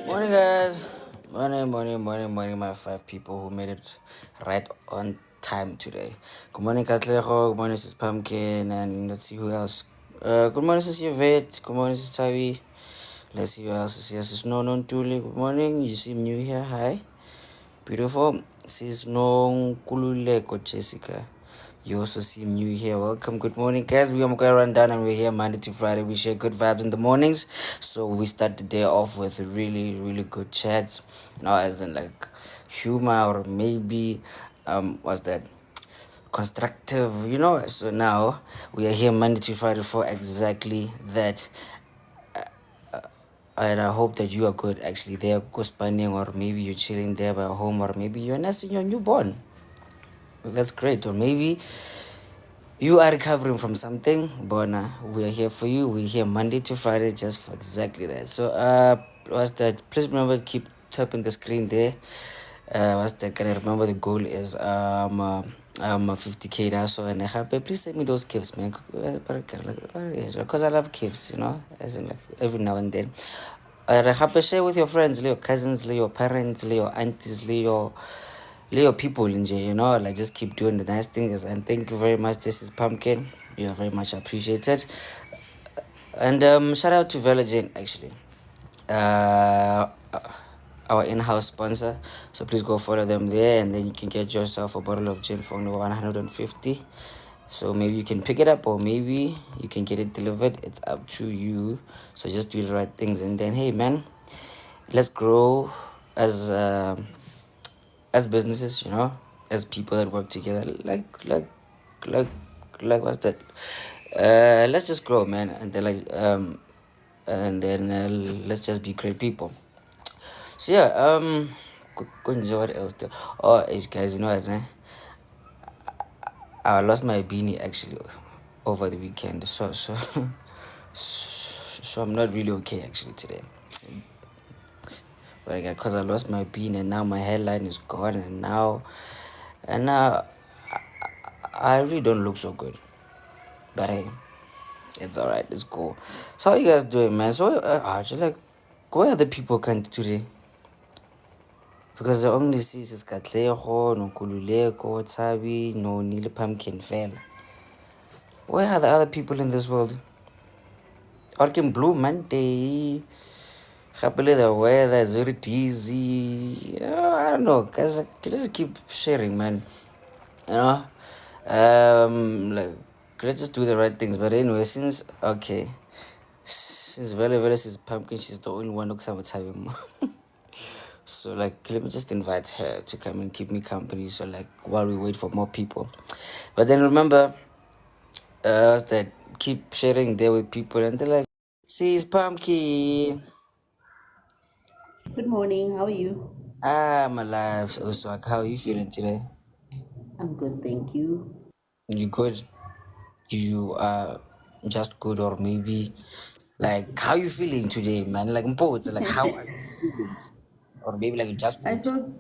Morning, guys. Morning, my five people who made it right on time today. Good morning, Katlego. Good morning, Sis Pumpkin. And let's see who else. Good morning, Sis Yvette. Good morning, Sis Tavi. Let's see who else is here. Sis No Tuli. Good morning. You seem new here. Hi. Beautiful. Sis No Kululeko Jessica. You also seem new here. Welcome. Good morning, guys. We are Mukai Rundown and we're here Monday to Friday. We share good vibes in the mornings. So we start the day off with really good chats. As in like humor or maybe what's that? Constructive, So now we are here Monday to Friday for exactly that. And I hope that you are good actually there, go spending, or maybe you're chilling there by home, or maybe you're nursing your newborn. That's great. Or maybe you are recovering from something, Bona. We are here for you. We're here Monday to Friday just for exactly that. So, what's that? Please remember to keep tapping the screen there. What's that? Can I remember the goal is 50K now. So, and I have, please send me those gifts, man. Because I love gifts, as in like every now and then. Share with your friends, your cousins, your parents, your aunties, your people in jail, like just keep doing the nice things. And thank you very much. This is Pumpkin. You are very much appreciated. And shout out to Villagin actually. Uh, our in-house sponsor. So please go follow them there, and then you can get yourself a bottle of gin for only 150. So maybe you can pick it up, or maybe you can get it delivered. It's up to you. So just do the right things, and then hey man, let's grow as businesses, as people that work together, like what's that? Let's just grow, man, and then let's just be great people. So yeah, what else? Oh, guys, you know what? I lost my beanie actually over the weekend, so I'm not really okay actually today. But again, cause I lost my beanie and now my hairline is gone, and now I really don't look so good. But hey, it's alright. It's cool. So how you guys doing, man? So actually, like, where are the people kind today? Because I only see is Katlego, no Kululeko, Tabi, no Nile Pumpkin fell. Where are the other people in this world? Orkin Blue Monday. Happily the weather is very dizzy. I don't know, guys. Like, just keep sharing, man. You know, like let's just do the right things. But anyway, since she's Pumpkin, she's the only one who can time. So like, let me just invite her to come and keep me company. So like, while we wait for more people, but then remember, that keep sharing there with people, and they're like, "See, it's Pumpkin. Good morning. How are you? I'm alive." So like, how are you feeling today? I'm good, thank you. You good? You are just good, or maybe like how you feeling today, man? Like both. Like how are you feeling? Or maybe like just I good.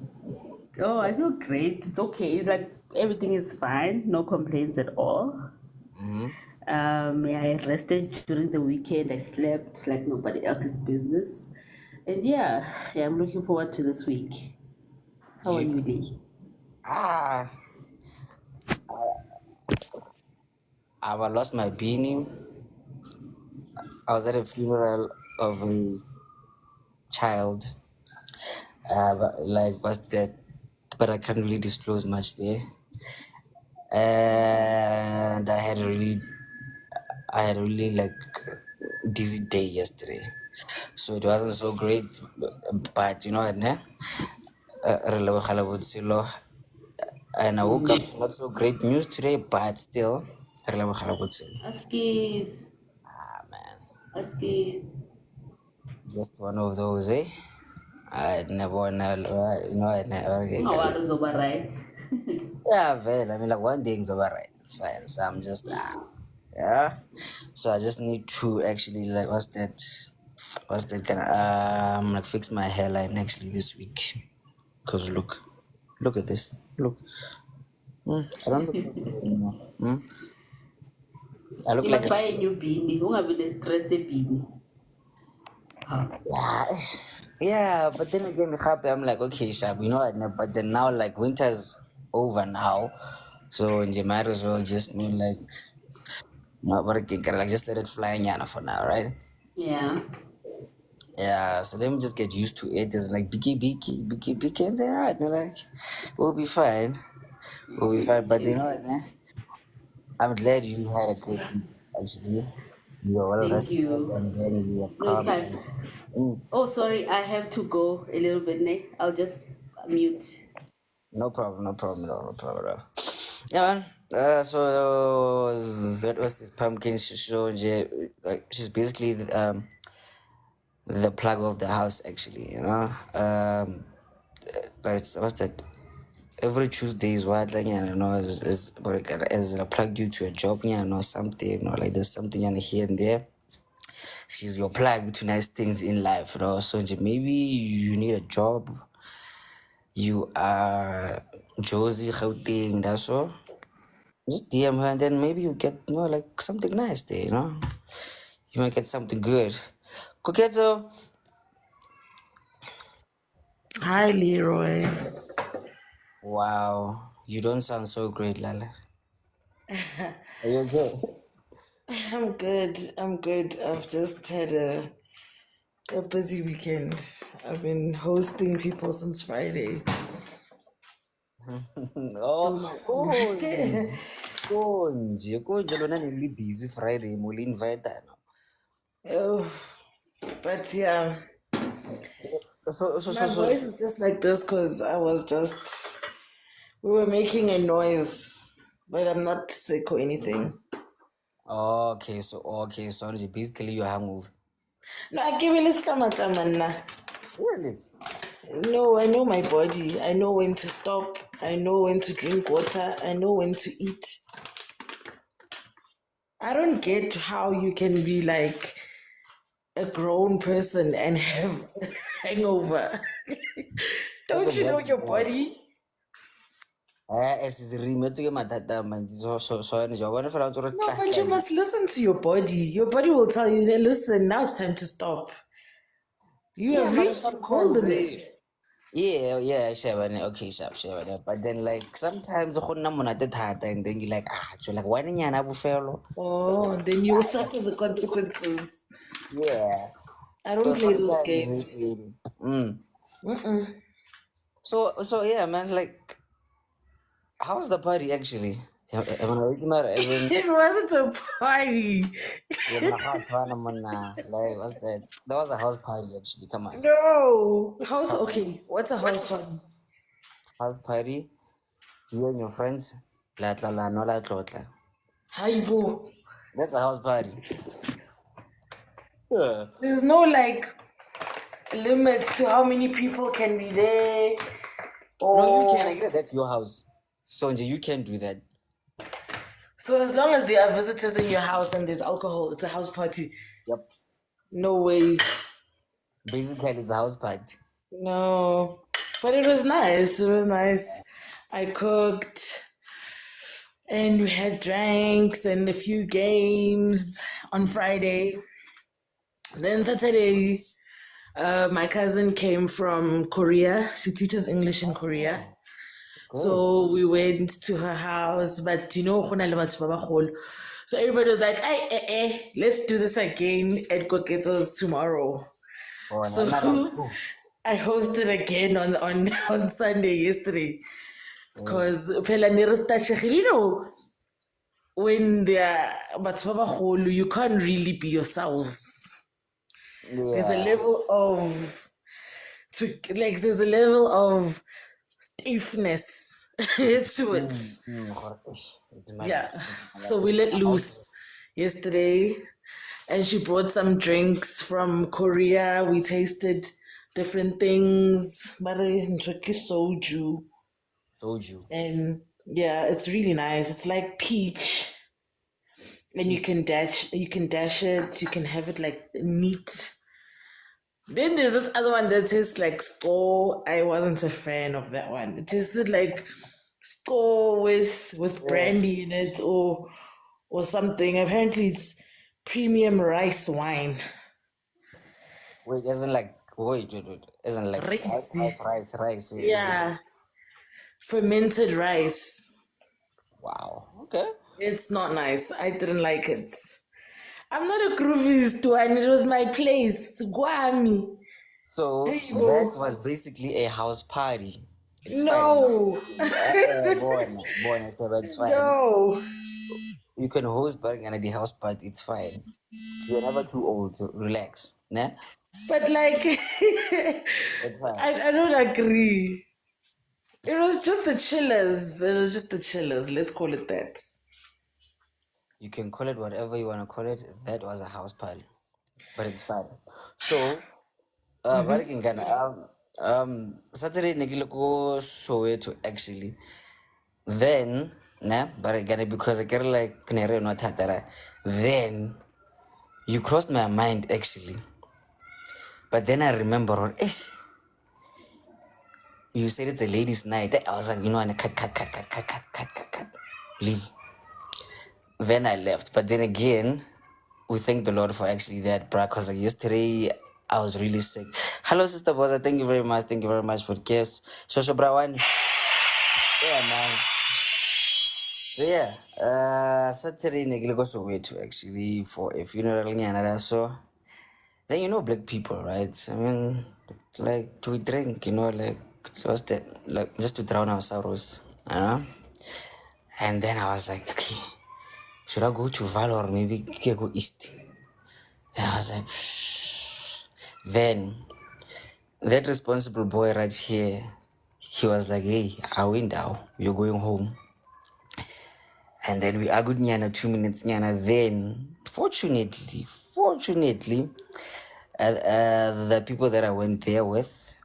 feel I feel great. It's okay. Like everything is fine. No complaints at all. Mm-hmm. Yeah, I rested during the weekend. I slept like nobody else's business. And yeah, I'm looking forward to this week. How are You you, Lee? ah, I lost my beanie. I was at a funeral of a child. Like what's that? But I can't really disclose much there. And I had a really like dizzy day yesterday. So it wasn't so great, but you know what, ne? Re lebogela botshelo. And I woke up to not so great news today, but still, re lebogela botshelo. Askies, Ah man, Askies. just one of those, eh? I never wanna, I never get. Ungawari uzoba right. Yeah, well, I mean, like one day is alright. It's fine. So I'm just yeah. So I just need to actually like what's that kind of like fix my hairline actually this week. Cause look at this. Look, I don't look so good anymore. I look You like must buy a new beanie. Ungabi ne stress beanie. yeah. Yeah, but then again, happy. I'm like, okay, Shab, you know what? But then now, like, winter's over now, so you might as well just like, not working, like, just let it fly, nyana, for now, right? Yeah. Yeah, so let me just get used to it. It's like biki, and then right, like, we'll be fine. We'll be fine. But you know what? I'm glad you had a great week. Actually, you're well Thank rested, you. and then you are No, calm. Clive. And mm, Oh, sorry, I have to go a little bit, ne? I'll just mute. no problem, no problem at all, no problem at all. Yeah, man. So that was this pumpkin show. Like, she's basically the plug of the house, actually. Like, what's that? Every Tuesday is what, like, as a plug you to a job, something, like there's something here and there. She's your plug to nice things in life, So maybe you need a job, you are Josie Gauteng, that's all. Just DM her and then maybe you get, like something nice there. You might get something good. Coqueto, Hi, Leroy. wow, you don't sound so great, Lala. Are you okay? I'm good. I'm good. I've just had a busy weekend. I've been hosting people since Friday. Oh, So my konje lona nili busy Friday muli invite no. oh, but yeah, my So. voice is just like this because we were making a noise, but I'm not sick or anything. Okay, so basically you're hungover. No, I give you a Really? No, I know my body. I know when to stop. I know when to drink water. I know when to eat. I don't get how you can be like a grown person and have hangover. Don't you know your body? Esizirime ke mathata a mantsi so ene ja bona fela ntse re No, tla but tla. you must listen to your body. Your body will tell you, "Hey, listen, now it's time to stop. You Yeah, have man, reached your cold sometimes limit." yeah, shebane, okay, shebane. But then like sometimes go nna monate thata and then you like so like why nyana bofelo. Oh, then you'll suffer the consequences. Yeah. I So don't play those sometimes games. Mm-mm. so yeah, man, like how's the party actually? Am I right, matter as in It wasn't a party. yeah, man, like what's that? That was a house party actually. Come on. No. House, okay. What's a house party? House party, you and your friends, la no la tlotla. Haibo. That's a house party. Yeah. There's no like limits to how many people can be there. No, you can. I Or get that's your house. So you can do that. so as long as there are visitors in your house and there's alcohol, it's a house party. Yep. No ways. Basically, it's a house party. No. But it was nice. It was nice. I cooked and we had drinks and a few games on Friday. Then Saturday, my cousin came from Korea. She teaches English in Korea. Oh, that's great. So we went to her house, but you know, go na le batho ba bagolo. So everybody was like, let's do this again at Koketo's tomorrow. Oh, So not round two. I hosted again on Sunday yesterday. Mm. Because you know, when they're batho ba bagolo, you can't really be yourselves. There's a Yeah. level of there's a level of stiffness to it. Gosh, it's mad. Yeah. So we let loose yesterday and she brought some drinks from Korea. We tasted different things. Mare ntshoke soju. Told you. And yeah, it's really nice. It's like peach. And you can dash it, you can have it like neat. Then there's this other one that tastes like store. I wasn't a fan of that one. It tasted like store with Yeah. brandy in it or something. Apparently it's premium rice wine. Wait, isn't like Wait. Isn't like Rice. rice. Is it? Yeah, fermented rice. Wow. Okay. It's not nice. I didn't like it. I'm not a groovist one. It was my place. Guami. So Hey, that bro. was basically a house party. It's fine. No. Born, it's fine. No. You can host, but gonna the house party. It's fine. You're never too old to relax. Nah, But like, it's fine. I don't agree. It was just the chillers. It was just the chillers. Let's call it that. You can call it whatever you wanna call it. That was a house party, but it's fine. So, but again, Saturday nigga go Soweto actually. Then, nah, but again because I get like Canary not Hatara. Then you crossed my mind actually. But then I remember, you said it's a ladies' night. I was like, and cut. Leave. Then I left. But then again, we thank the Lord for actually that, bruh. Because like yesterday, I was really sick. Hello, Sister Boza. Thank you very much. Thank you very much for the gifts. Shosho Brawan. Yeah, man. So yeah, Saturday, nigga, go so way to actually for a funeral. So then black people, right? I mean, like to drink, like just that, like just to drown our sorrows, you know. And then I was like, okay, should I go to Val or maybe go east? Then I was like, shh. Then that responsible boy right here, he was like, hey, I went down, you're going home. And then we argued nyana 2 minutes nyana. Then fortunately, the people that I went there with,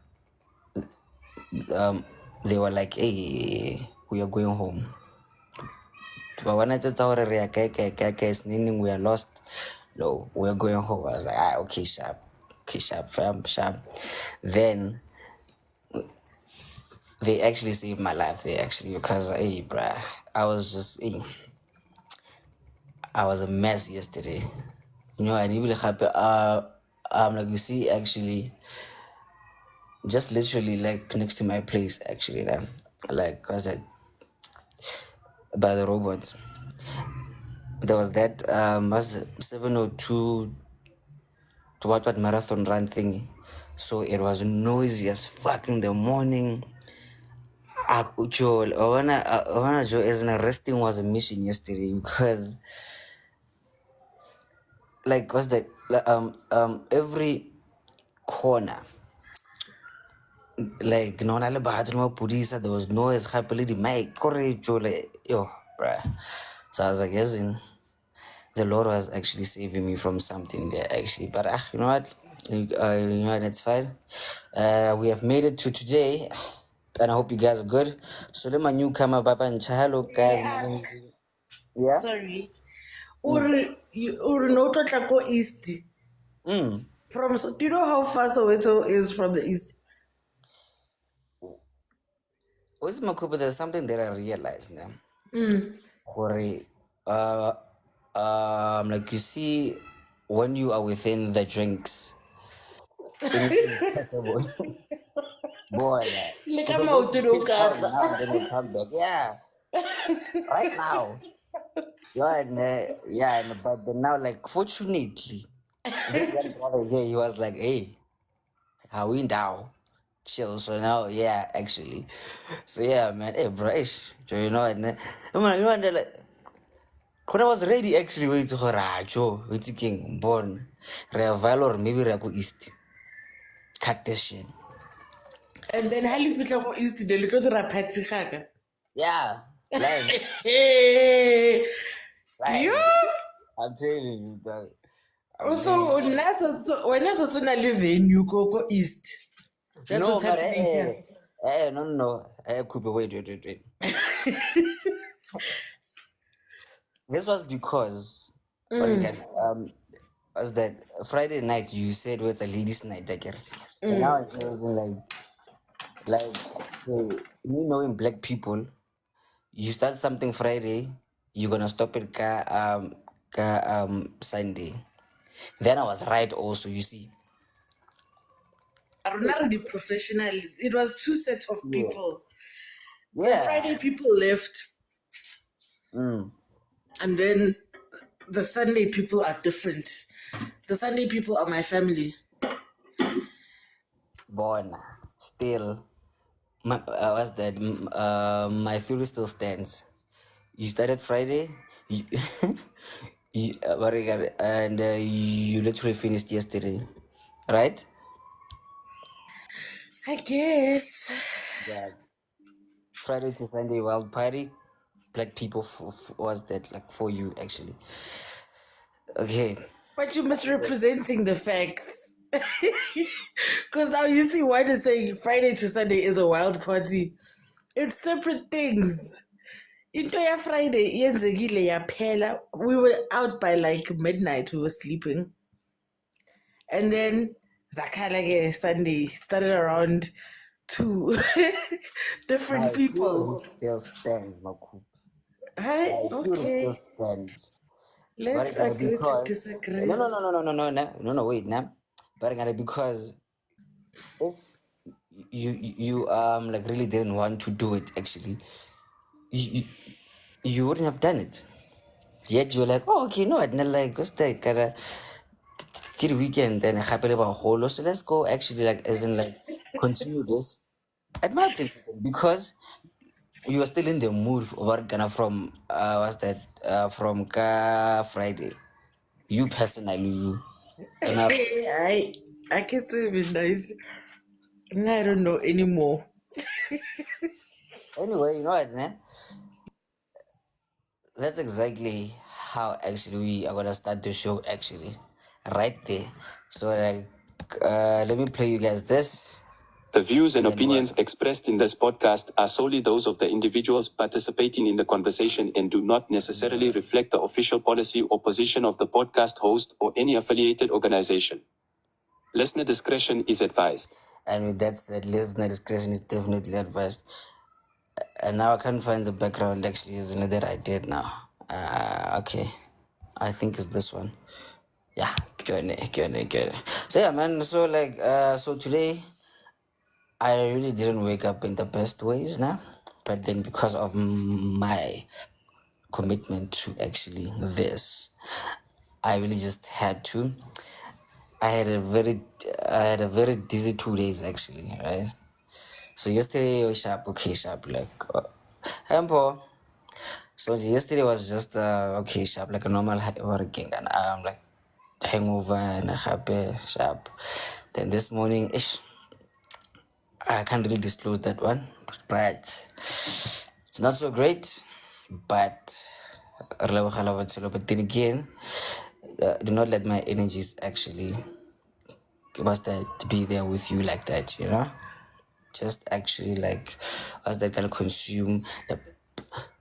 they were like, hey, we are going home. But when I told her, we are lost. No, we are going home. I was like, okay, sharp. Okay, sharp, sharp. Then they actually saved my life there, actually, because, hey, bruh, I was just, hey, I was a mess yesterday. I really happy. Like you see, actually, just literally like next to my place, actually, like, was that by the robots. There was that was 702 to what marathon run thingy. So it was noisy as fuck in the morning. Joel, Joe as an arresting was a mission yesterday because like what's that every corner like no na le bathroom police there was noise happily the mic Joel yo bruh. So I was like yes the Lord was actually saving me from something there actually. But you know what? It's fine. We have made it to today, and I hope you guys are good. So let my newcomer Papa and hello guys. Yeah. Yeah. Sorry. Or no go east. Mm. Do you know how far Soweto is from the east? What's my cool? But there's something that I realized now. Hore, like you see, when you are within the drinks, anything is possible. Boy, Like because I'm we're going out to to no Cape Town car. now and then we'll come back. Yeah, right now. Yeah, but then now, like, fortunately, this one brother here, he was like, hey, how we down? Chill. So now, yeah, actually. So yeah, man, hey, bro, and then, like, when I was ready, actually, wait, Joe, wait, King, born, Reaval or maybe Raku East. Cut this shit. And then how you go east? They look at the rapati haga. Yeah, like, Hey, like, you. I'm telling you, dog. I'm telling So you. when I saw to live in you go east. That's No, what's but happening here. no. Cooper, wait. This was because, but again, was that Friday night you said was a ladies' night, again. And now it was like, me knowing black people, you start something Friday, you're gonna stop it Sunday. Then I was right also, you see. Not really professional. It was two sets of people. The Yeah. Friday people left, Mm. and then the Sunday people are different. The Sunday people are my family. Born. Still. What's that? My theory still stands. You started Friday, you, and you literally finished yesterday, right? I guess. Yeah. Friday to Sunday wild party, black people was that like for you actually? Okay. But you're misrepresenting the facts. Because now you see why they're saying Friday to Sunday is a wild party. It's separate things. Into ya Friday, yenzekile yaphela. We were out by like midnight. We were sleeping. And then Zakala Sunday started around 2. Different My theory people. still stands, Makup. Hi, My theory still okay. stands. But Let's it gotta agree to because disagree. no, wait, nah. But it gotta because if you like really didn't want to do it actually, you, you, you wouldn't have done it. Yet you're like, oh, okay, no, I didn't like, what's that? Gotta get weekend then happy about whole. So let's go actually, like, as in, like, continue this at my place because you are still in the mood for what gonna from, what's that? From Friday. You personally, you. And I can't say it nice. I don't know anymore. anyway, you know what, man? That's exactly how actually we are gonna start the show actually. Right there. So, like, let me play you guys this. The views and And then opinions what? expressed in this podcast are solely those of the individuals participating in the conversation and do not necessarily reflect the official policy or position of the podcast host or any affiliated organization. Listener discretion is advised. And with that said, listener discretion is definitely advised. And now I can't find the background actually, isn't it, that I did now? Okay. I think it's this one. Yeah, good. So yeah, man. So like, so today I really didn't wake up in the best ways now, but then because of my commitment to actually this, I really just had to. I had a very dizzy 2 days actually, right? So yesterday was sharp, okay, sharp, like, Empo. So yesterday was just okay, sharp, like a normal working, and I'm like hangover and a happy sharp. Then this morning, ish, I can't really disclose that one, but it's not so great. But but then again, do not let my energies actually was that to be there with you like that, you know? Just actually like us that gonna consume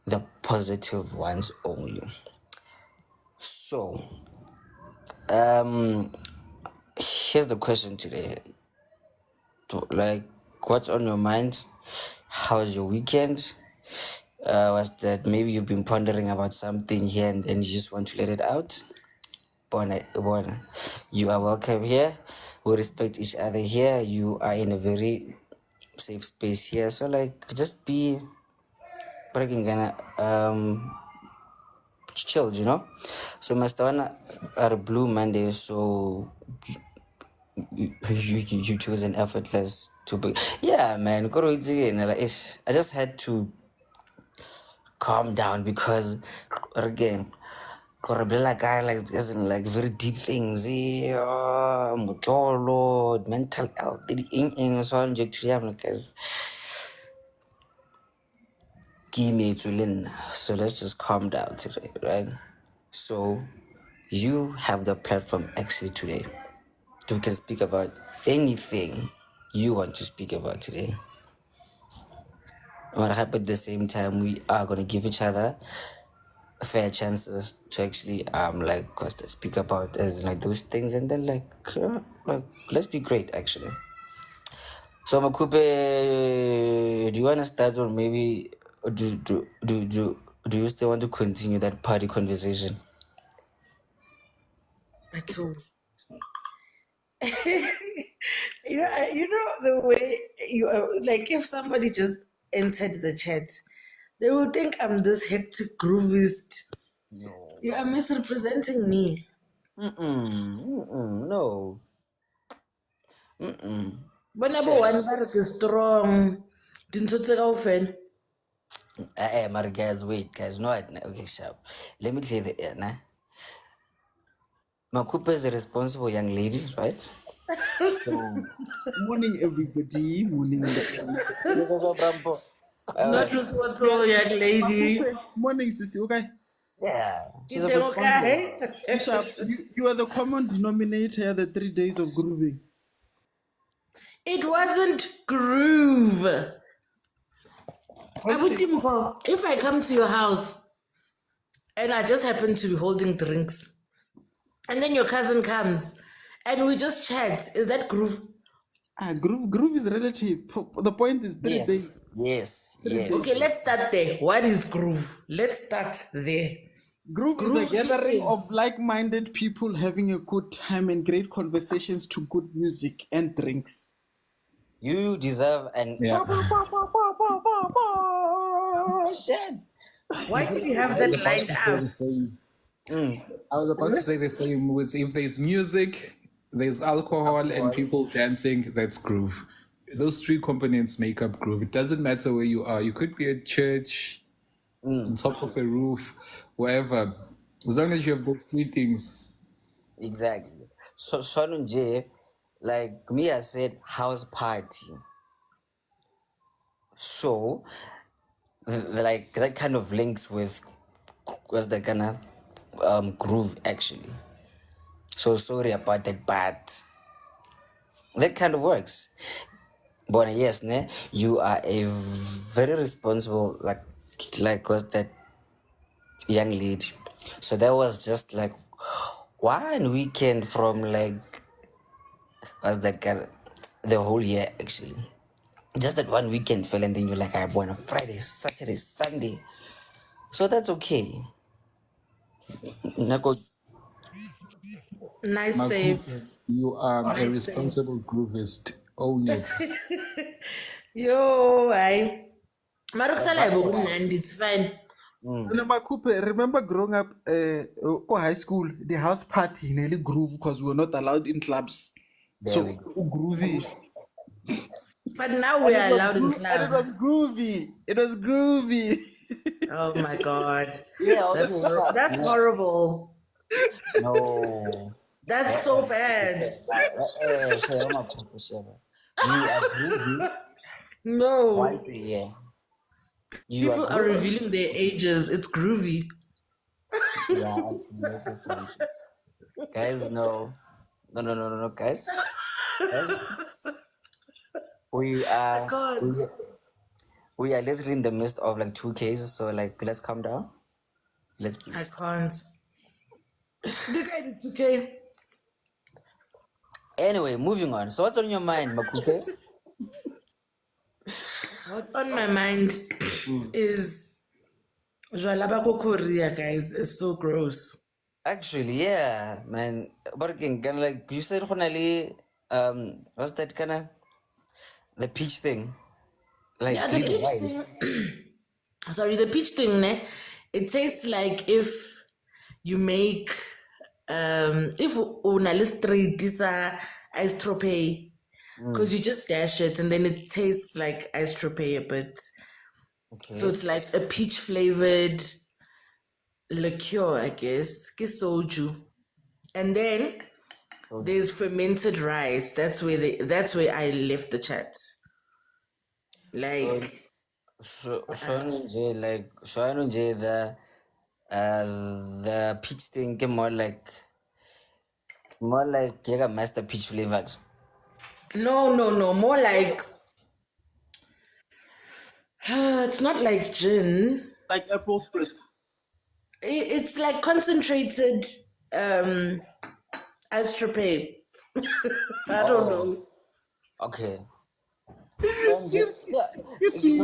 the positive ones only. So, here's the question today. Like, what's on your mind? How's your weekend? Was that maybe you've been pondering about something here and then you just want to let it out? Bona, you are welcome here. We respect each other here. You are in a very safe space here. So like, just be breaking gonna chilled, you know. So Master One are a Blue Monday, so you choose an effortless to be. Yeah, man. I just had to calm down because again, like guy like isn't like very deep things. Mojolo, mental health, so I'm just like give me to learn. So let's just calm down today, right? So you have the platform actually today. We can speak about anything you want to speak about today. But at the same time, we are gonna give each other fair chances to actually like speak about as like those things, and then like let's be great actually. So Makupe, do you wanna start, or maybe do you still want to continue that party conversation? But You know the way you like if somebody just entered the chat, they will think I'm this hectic groovist. No. You are misrepresenting me. No. But number one, Barak is strong. Didn't you take off and But guys, wait, guys, no, okay, sharp. Let me clear the air, nah. Makupa is a responsible young lady, right? So, Morning, everybody. Morning, Brampo. not responsible young lady? morning, Sissy. Okay. Yeah, she's a It's responsible. okay. Sharp, you are the common denominator. The 3 days of grooving. It wasn't groove. Abutimpo, if I come to your house and I just happen to be holding drinks, and then your cousin comes and we just chat, is that groove? Groove is relative. The point is 3 days. Yes. Okay, let's start there. What is groove? Let's start there. Groove is Groove a gathering keeping. of like-minded people having a good time and great conversations to good music and drinks. You deserve an. Yeah. Shit. Why did you have I was that about lined to say up? the same. I was about to say the same words. If there's music, there's alcohol, and people dancing, that's groove. Those three components make up groove. It doesn't matter where you are. You could be at church, on top of a roof, wherever. As long as you have those three things. Exactly. So, Sonunje, like me, I said house party. So, like that kind of links with what's the kind of groove actually. So sorry about that, but that kind of works. But yes, ne, you are a very responsible like what's that young lady. So that was just like one weekend from like was the the whole year actually. Just that one weekend fell and then you're like, I want a Friday, Saturday, Sunday. So that's okay. Nako, Nice save. Makupe, you are a Nice save. responsible groovist. Own it. Yo, I. Maruksala and it's fine. Remember growing up go high school, the house party nearly groove because we were not allowed in clubs. there we go. Groovy. But now we are allowed in And it clubs. was groovy. It was groovy. Oh my god. Yeah, That's horrible. No. That's so bad. You are groovy No. once a year. You People are revealing their ages. It's groovy. Yeah, I can notice something. Guys, no, guys. Guys, we are God. we are literally in the midst of like 2 cases, so like let's calm down. Let's I can't. It's okay. Anyway, moving on. So what's on your mind, Makupe? What's on my mind is Jwalabako Korea, guys. It's so gross. Actually, yeah, man. But again, kinda like you said, Honali, what's that kind of the peach thing? Like Yeah, the peach thing. Sorry, the peach thing, ne? It tastes like if you make if una street is a ice trope, because you just dash it and then it tastes like ice trope a bit. Okay. So it's like a peach flavored liqueur, I guess. Soju. And then there's fermented rice. That's where I left the chat. Like So the peach thing came more like you got master peach flavored. no, more like it's not like gin. Like apple spritz. It's like concentrated astropae. I don't know. Okay. You sweet.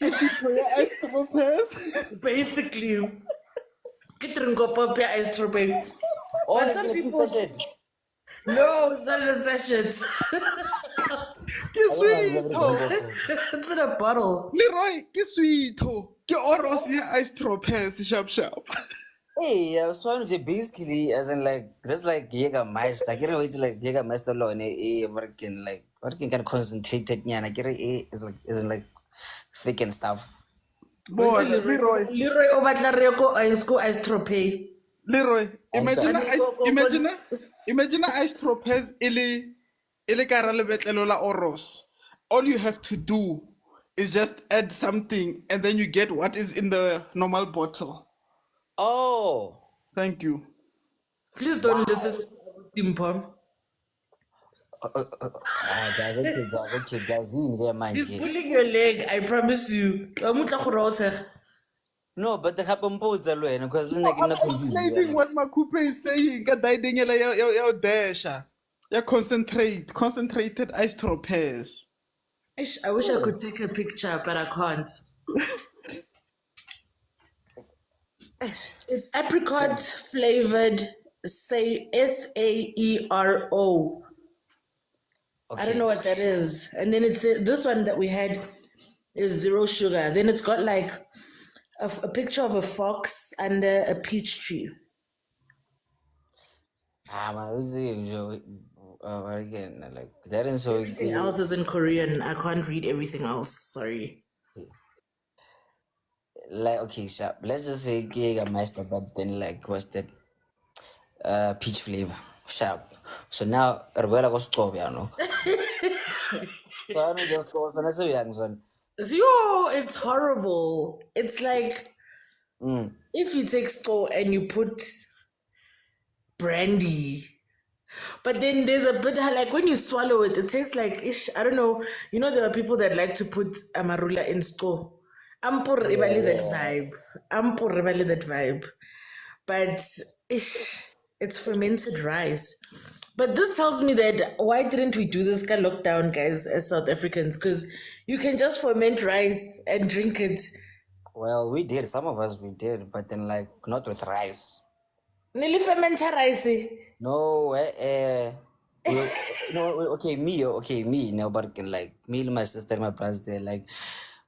You sweet for your extra pairs. Basically, get drink up your astropae. Oh, But it's some like people- pizza shit. No, it's not in a sachet. Ke sweet ho. It's in a bottle. Leroy, ke sweet ho. Ke oros ya ice tropez sharp sharp. Hey, so basically, as in like, that's like Jägermeister. I get it, it's like Jägermeister law and working kind of concentrated. Yeah, I get it, is like thick and stuff. Boy, Leroy. Leroy o batla re ko ice trophy. Leroy, imagine Okay. ice tropez ele kara lebetlelo la oros. All you have to do is just add something and then you get what is in the normal bottle. Oh, Thank you. Please don't listen to Timpom. guys, in there, mind He's yes. pulling your leg, I promise you. No, but the happen both because then I'm explaining what Makupe is saying. Ka daiding ela ya dasha. Ya concentrated ice tropez. I wish I could take a picture, but I can't. It's apricot flavored, say SAERO. I don't know what that is. And then it's this one that we had is zero sugar. Then it's got like a picture of a fox and a peach tree. My again, like that is so Everything else is in Korean. I can't read everything else. Sorry. like okay, sharp. Let's just say Jägermeister, but then like what's that? Peach flavor, sharp. So now Ruela goes to no. So I don't just go for another young son. It's horrible. It's like if you take store and you put brandy, but then there's a bit like when you swallow it, it tastes like ish. I don't know. You know, there are people that like to put amarula in store. I'm poor that vibe. That vibe. But ish, it's fermented rice. But this tells me that why didn't we do this kind of lockdown, guys, as South Africans? Because you can just ferment rice and drink it. Well, we did. Some of us we did, but then like not with rice. Nearly ferment rice. No, okay, me. No, but like me, and my sister, my brothers, there, like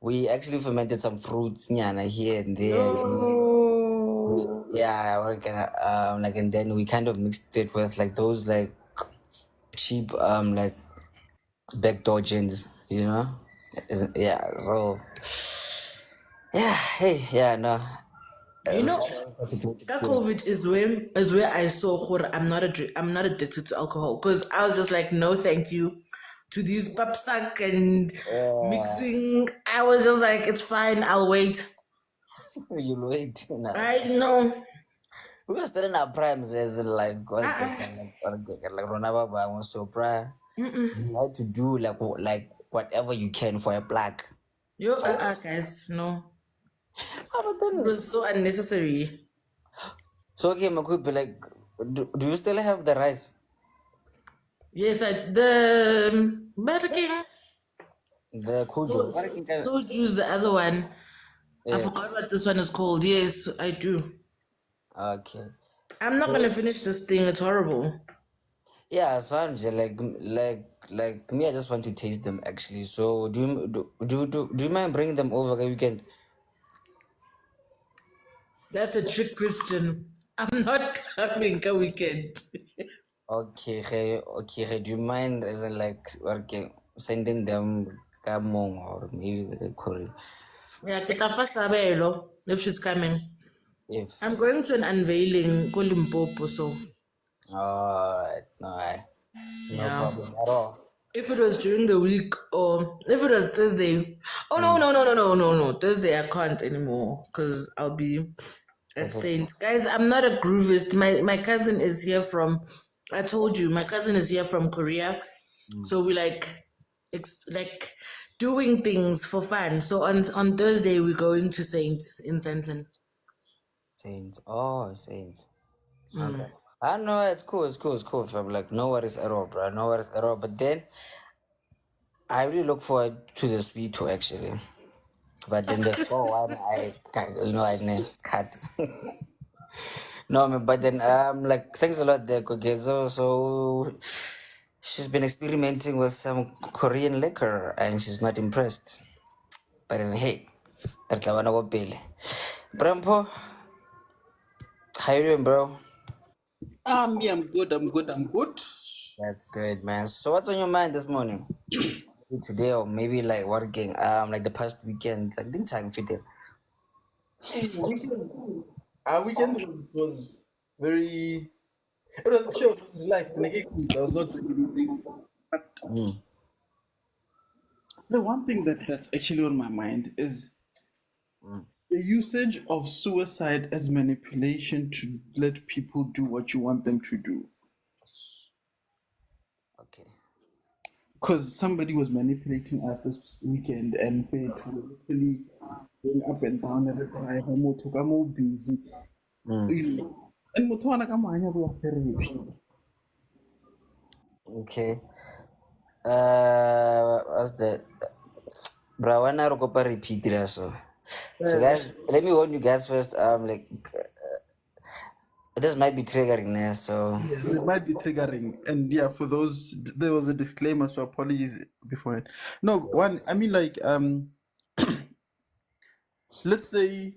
we actually fermented some fruits, nyana here and there. No. Yeah, like, and then we kind of mixed it with like those like cheap like backdoor gins, you know. Yeah, so yeah, hey, yeah, no. You know, that COVID is where I saw I'm not addicted to alcohol, because I was just like, no, thank you to these papsak and mixing. I was just like, it's fine, I'll wait. You'll wait. Nah. I know. We were still in our primes as in, like what's this like Ronaba wants to prior. You had to do like whatever you can for a black. Yo, guys, no. But then It was so unnecessary. so okay, Makupi, like do you still have the rice? Yes, the Burger King. The kujo. So use the other one. I Yeah. forgot what this one is called. Yes, I do. Okay. I'm not gonna finish this thing. It's horrible. Yeah, so I'm just like me. I just want to taste them actually. So do you mind bringing them over the weekend? That's a trick question. I'm not coming a weekend. Okay, hey, do you mind as in like okay sending them kamong or maybe Korean? Yeah, Kitafa Sabelo, if she's coming. If I'm going to an unveiling, ko Limpopo, so no, problem at all. if it was during the week or if it was Thursday. Oh no. Thursday I can't anymore because I'll be at Saint. Guys, I'm not a groovist. My cousin is here from, I told you, my cousin is here from Korea. So we it's like doing things for fun. So on Thursday we're going to Saints in Senton. Saints. Oh, Saints. Okay. I know it's cool. So I'm like, no worries at all, bro. No worries at all. But then I really look forward to the sweet too, actually. But then the one I cut. No, man, but then like thanks a lot there, Kogezo. So she's been experimenting with some Korean liquor and she's not impressed. But then hey, re tla bona ko pele. Brampo, how you doing, bro? Me, I'm good. I'm good. I'm good. That's great, man. So what's on your mind this morning? Maybe today or maybe like working, like the past weekend, like didn't time fit there. Weekend was very. It was chill. It was relaxed. I was not doing anything. But Mm. the one thing that's actually on my mind is the usage of suicide as manipulation to let people do what you want them to do. Okay. Because somebody was manipulating us this weekend and Faith were literally going up and down every time. I'm more busy. You know. And motho wa na ka mahanya go ya therapy. Okay. What's the bro? When I go repeat it so. So guys, let me warn you guys first. Like this might be triggering now. So Yes, it might be triggering. And yeah, for those, there was a disclaimer, so apologies beforehand. No, one, I mean, like, let's say,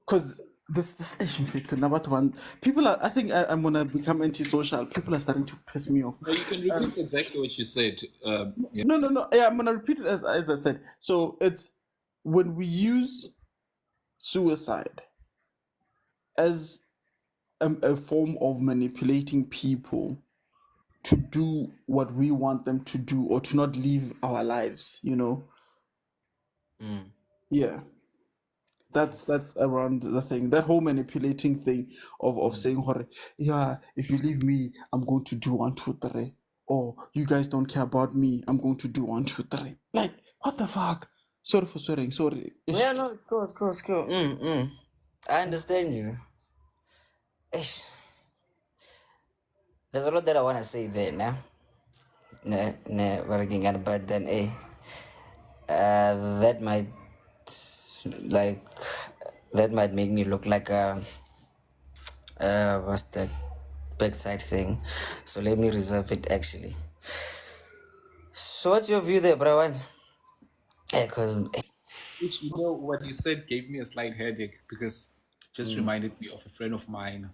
because this Asian factor, number one, people are, I think I'm gonna become antisocial. People are starting to piss me off. No, you can repeat exactly what you said. Yeah. No. Yeah, I'm gonna repeat it as I said. So it's when we use suicide as a form of manipulating people to do what we want them to do or to not live our lives, you know. Yeah, that's around the thing. That whole manipulating thing of saying, "Hore, yeah, if you leave me, I'm going to do one, two, three. Or you guys don't care about me, I'm going to do one, two, three. Like, what the fuck? Sorry for swearing. Sorry. yeah, Ish. no, of course, cool. I understand you. Ish. There's a lot that I wanna say there now. Nah, working at but then that might like that might make me look like a what's that backside thing. So let me reserve it actually. So what's your view there, Brawan? Cause Which, you know, what you said gave me a slight headache because it just reminded me of a friend of mine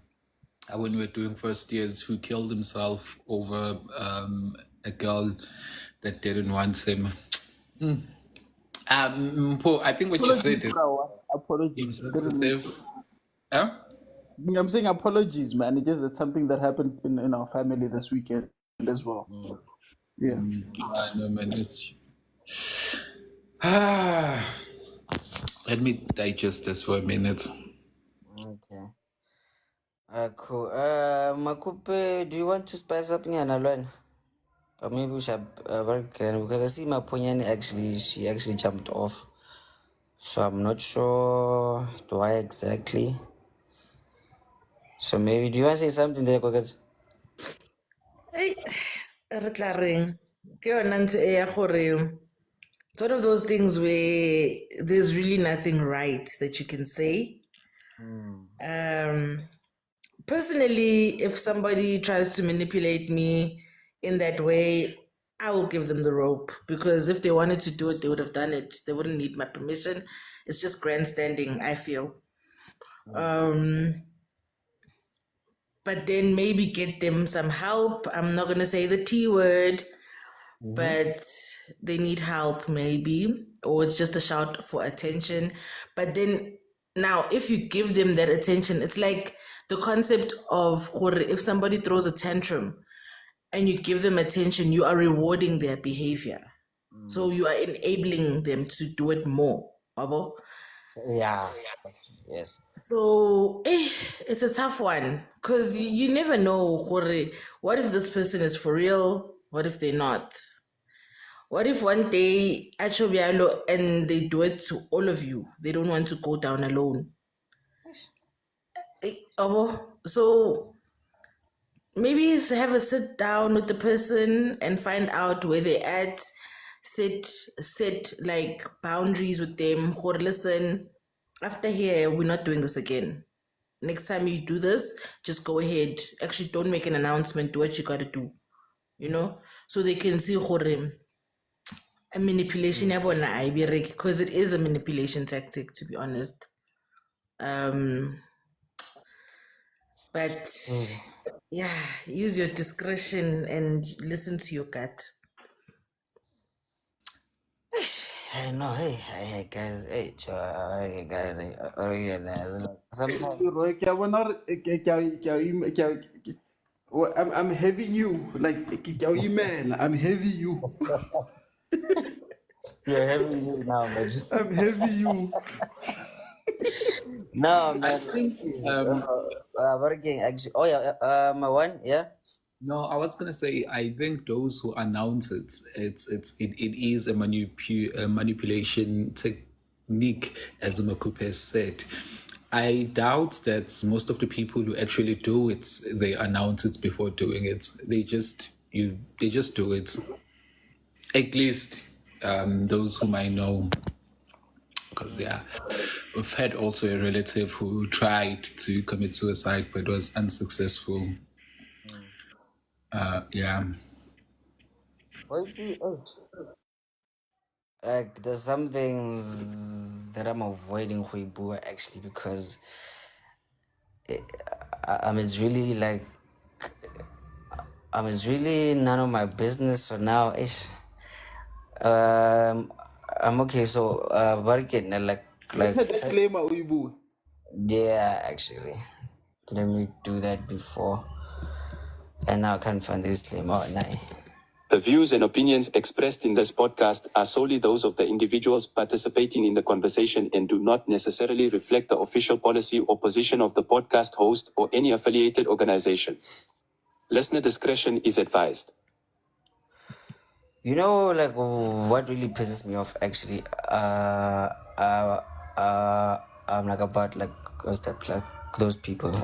when we were doing first years who killed himself over a girl that didn't want him. Paul, I think what you said Apologies, is bro. Apologies. Didn't mean insensitive. to. Huh? I'm saying apologies, man. It's something that happened in our family this weekend as well. Yeah. No, man, it's. Ah, let me digest this for a minute. okay. Cool. Makupe, do you want to spice up Nyana Lwen? Or maybe we should work because I see my Ponyani actually she actually jumped off. So I'm not sure why exactly. So maybe do you want to say something there, Kokets? Hey, re tla reng ke yona ntho e ya gore it's one of those things where there's really nothing right that you can say. Personally, if somebody tries to manipulate me in that way, I will give them the rope because if they wanted to do it, they would have done it. They wouldn't need my permission. It's just grandstanding, I feel. But then maybe get them some help. I'm not going to say the T word, but they need help maybe, or it's just a shout for attention. But then now, if you give them that attention, it's like the concept of if somebody throws a tantrum and you give them attention, you are rewarding their behavior. So you are enabling them to do it more. Abo? Yeah. Yes. So it's a tough one because you never know. What if this person is for real? What if they're not? What if one day Achobialo and they do it to all of you? They don't want to go down alone. So maybe have a sit down with the person and find out where they're at. Set like boundaries with them. Listen, after here, we're not doing this again. next time you do this, just go ahead. Actually, don't make an announcement. Do what you gotta do. So they can see gore a manipulation because it is a manipulation tactic, to be honest. But yeah, use your discretion and listen to your gut. Hey, no, hey, guys, hey, guys, sometimes. Leroy, ke a bona gore I'm having you. Like, ke a o imela. I'm having you. You're having me now, man. I'm having you. No, man. think, Working actually. Oh yeah, my one, yeah. No, I was gonna say I think those who announce it, it is a manipulation technique, as Umakupe has said. I doubt that most of the people who actually do it, they announce it before doing it. They just do it. At least those whom I know, because yeah, we've had also a relative who tried to commit suicide but was unsuccessful. Yeah. Like there's something that I'm avoiding Huibua actually because it's really like it's really none of my business for now. Ish. I'm okay. So working Let's have disclaimer, Uibu. yeah, actually. Let me do that before. And now I can't find this claim out now. The views and opinions expressed in this podcast are solely those of the individuals participating in the conversation and do not necessarily reflect the official policy or position of the podcast host or any affiliated organization. Listener discretion is advised. You know, like what really pisses me off actually, I'm like about like what's that like those people,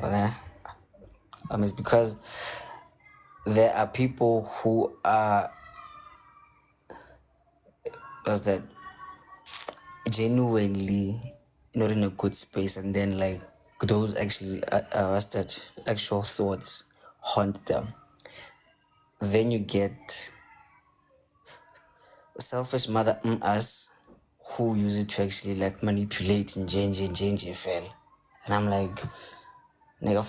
it's because there are people who are what's that genuinely not in a good space, and then like those actually what's that actual thoughts haunt them. Then you get selfish mother us who use it to actually like manipulate and change fell. And I'm like, nigga,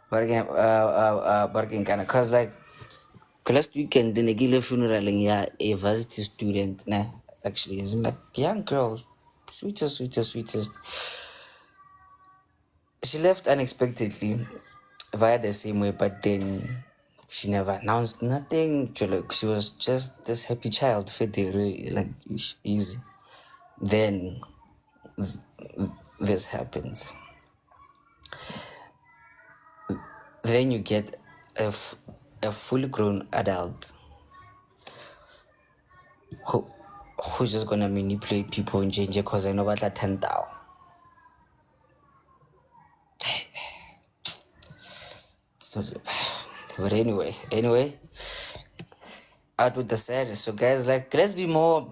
bargain kind of, cause like last weekend the Nagila funeral and yeah, a varsity student, nah, actually, is like young girl, sweetest. She left unexpectedly via the same way, but then she never announced nothing. She was just this happy child, like easy. Then this happens. Then you get a fully grown adult who's just gonna manipulate people and change it because I know about that 10,000. But anyway, out with the saddest. So guys, like let's be more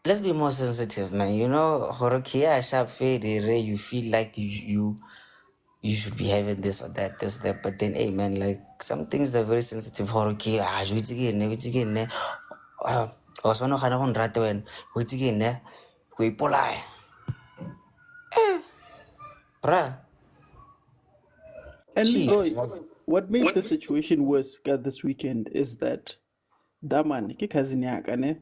sensitive, man. You know, Horokia sharp fade, you feel like you should be having this or that, but then hey man, like some things they're very sensitive. Horokia, I was one of the right when we polai. Bruh. And Gee. Leroy, what made the situation worse this weekend is that Daman, ke cousin yaka, ne?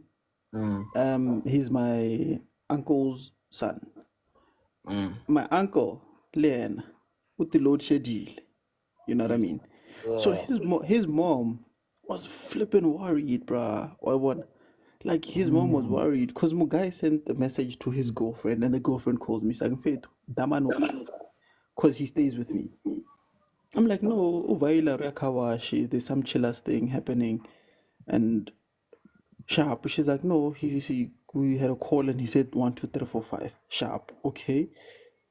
He's my uncle's son. My uncle, Len, with the load schedule. You know what I mean? So his mom was flipping worried, bruh. Like his mom was worried because my guy sent a message to his girlfriend, and the girlfriend calls me saying, "Faith, Daman, because he stays with me." I'm like, no, Uvaila Rakawashi, there's some chillers thing happening. And Sharp, she's like, no, we had a call and he said 1, 2, 3, 4, 5. Sharp, okay.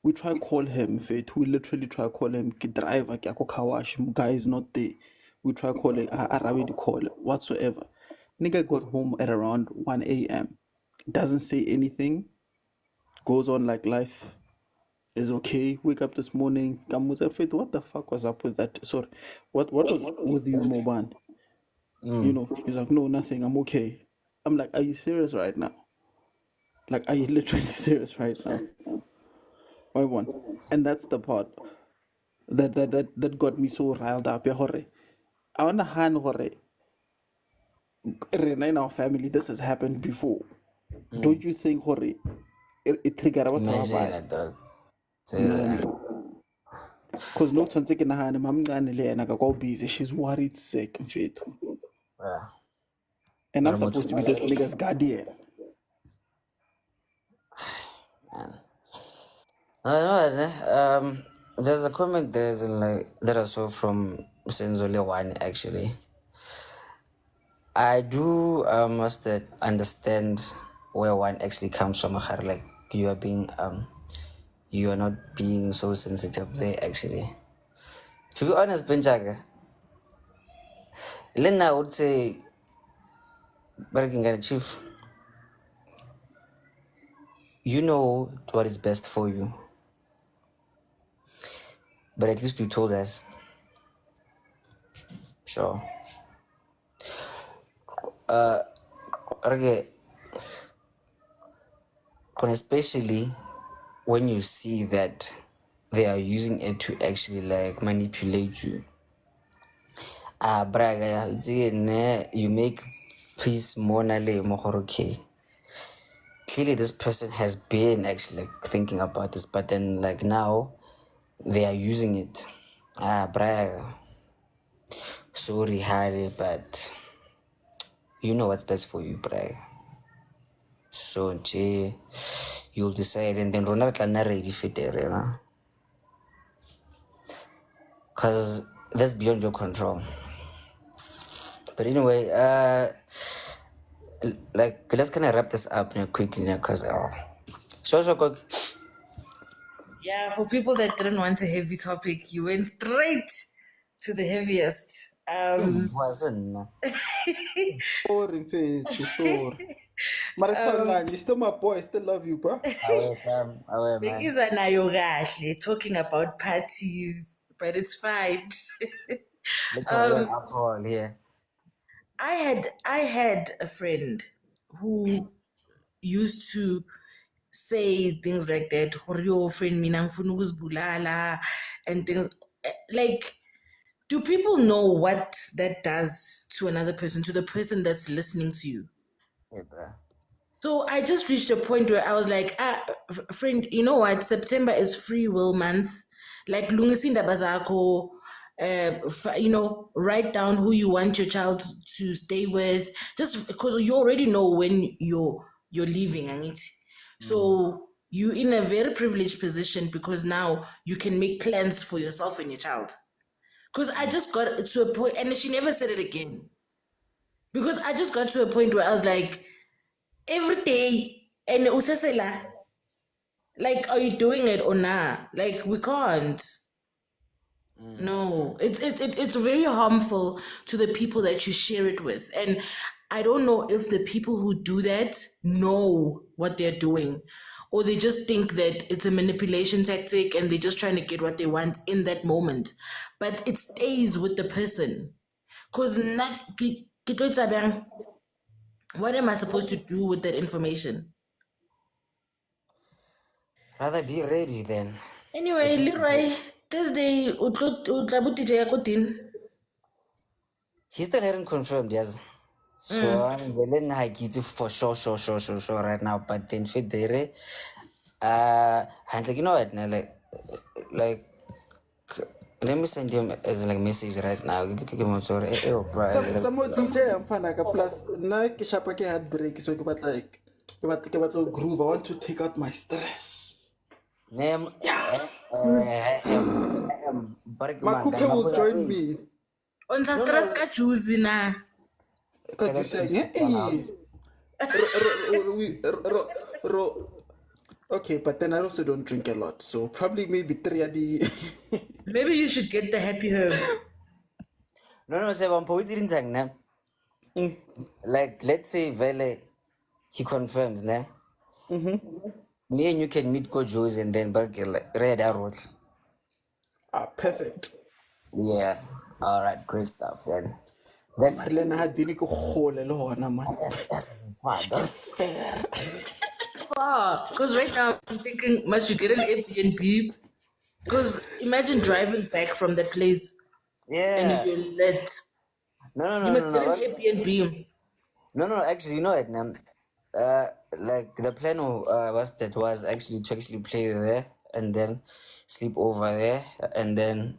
We try call him, Faith. We literally try call him, ki driver, ki ako kawash, guy is not there. We try calling, I already call whatsoever. Nigga got home at around 1 a.m. Doesn't say anything. goes on like life is okay. Wake up this morning. Faith, what the fuck was up with that? Sorry, what was with you, Moban? You know, he's like, no, nothing. I'm okay. I'm like, are you serious right now? Like, are you literally serious right now? My one, and that's the part that got me so riled up. Yeah, hore. I wanna hand hore. Rena in our family, this has happened before. Don't you think, hore? It triggered about our Imagine vibe. that, dog. So, Man, cause no one's taking a hand. Mom and Elena go busy. She's worried sick, mfethu. yeah. And I'm But supposed to be this nigga's guardian. man. No, no, there's a comment there's like that I saw from Senzole One actually. I do must understand where one actually comes from. Like you are being you are not being so sensitive there actually. To be honest, Benjaga, Lena would say Barking Chief, you know what is best for you. But at least you told us. Sure. Okay. Especially when you see that they are using it to actually like manipulate you. Braga, you make peace more okay. Clearly this person has been actually like, thinking about this, but then like now they are using it. Braga. Sorry, Harry, but you know what's best for you, Braga. So you'll decide and then Ronald can ready fit there, you know? Cause that's beyond your control. But anyway, like let's kind of wrap this up quickly now, cause so quick. Yeah, for people that didn't want a heavy topic, you went straight to the heaviest. Wasn't. Sorry, mfethu, sorry. But it's fine, you're still my boy. I still love you, bro. Away, man. Bekiza nayo kahle, talking about parties, but it's fine. Look at alcohol here. I had a friend who used to say things like that, "Gore your friend mina ngifuna ukuzibulala," and things like, do people know what that does to another person, to the person that's listening to you? Yeah, bro. So I just reached a point where I was like, friend, you know what? September is free will month. Like, lungisinda bazako, you know, write down who you want your child to stay with. Just because you already know when you're leaving, and it. So you in a very privileged position because now you can make plans for yourself and your child. Because I just got to a point, and she never said it again. Because I just got to a point where I was like, every day, and usesela, like, are you doing it or not? Like, we can't. No, it's very harmful to the people that you share it with, and I don't know if the people who do that know what they're doing, or they just think that it's a manipulation tactic and they're just trying to get what they want in that moment, but it stays with the person. Cause what am I supposed to do with that information? Rather be ready then. Anyway, At least Leroy, Thursday, utlabuti jaya kutin. he's still hadn't confirmed, yes. So I'm willing to for sure right now. But then fit there, and like you know what, like let me send him as like message right now. Give him sorry, bro. Some more DJ I'm fan like plus na ke shapa ke heartbreak so ke batla groove. I want to take out my stress. Name, My couple will join me. On sa stress ka juicy na. Because you saying, hey, okay, but then I also don't drink a lot, so probably maybe three of the. Maybe you should get the happy herb. No, say I'm poetry in like let's say Vele he confirms, ne? Me and you can meet Go Joe's and then burger like red arrows. Perfect. Yeah. All right. Great stuff. Then that's Marlena ha dini ko gole le hona man. that's fine. That's Fair. Far. Because right now I'm thinking, must you get an Airbnb? Because imagine driving back from that place and yeah. you're late. No, no, You no, no, must no. get an What? Airbnb. No, no. Actually, you know it, man. Like the plan was actually to actually play there and then sleep over there and then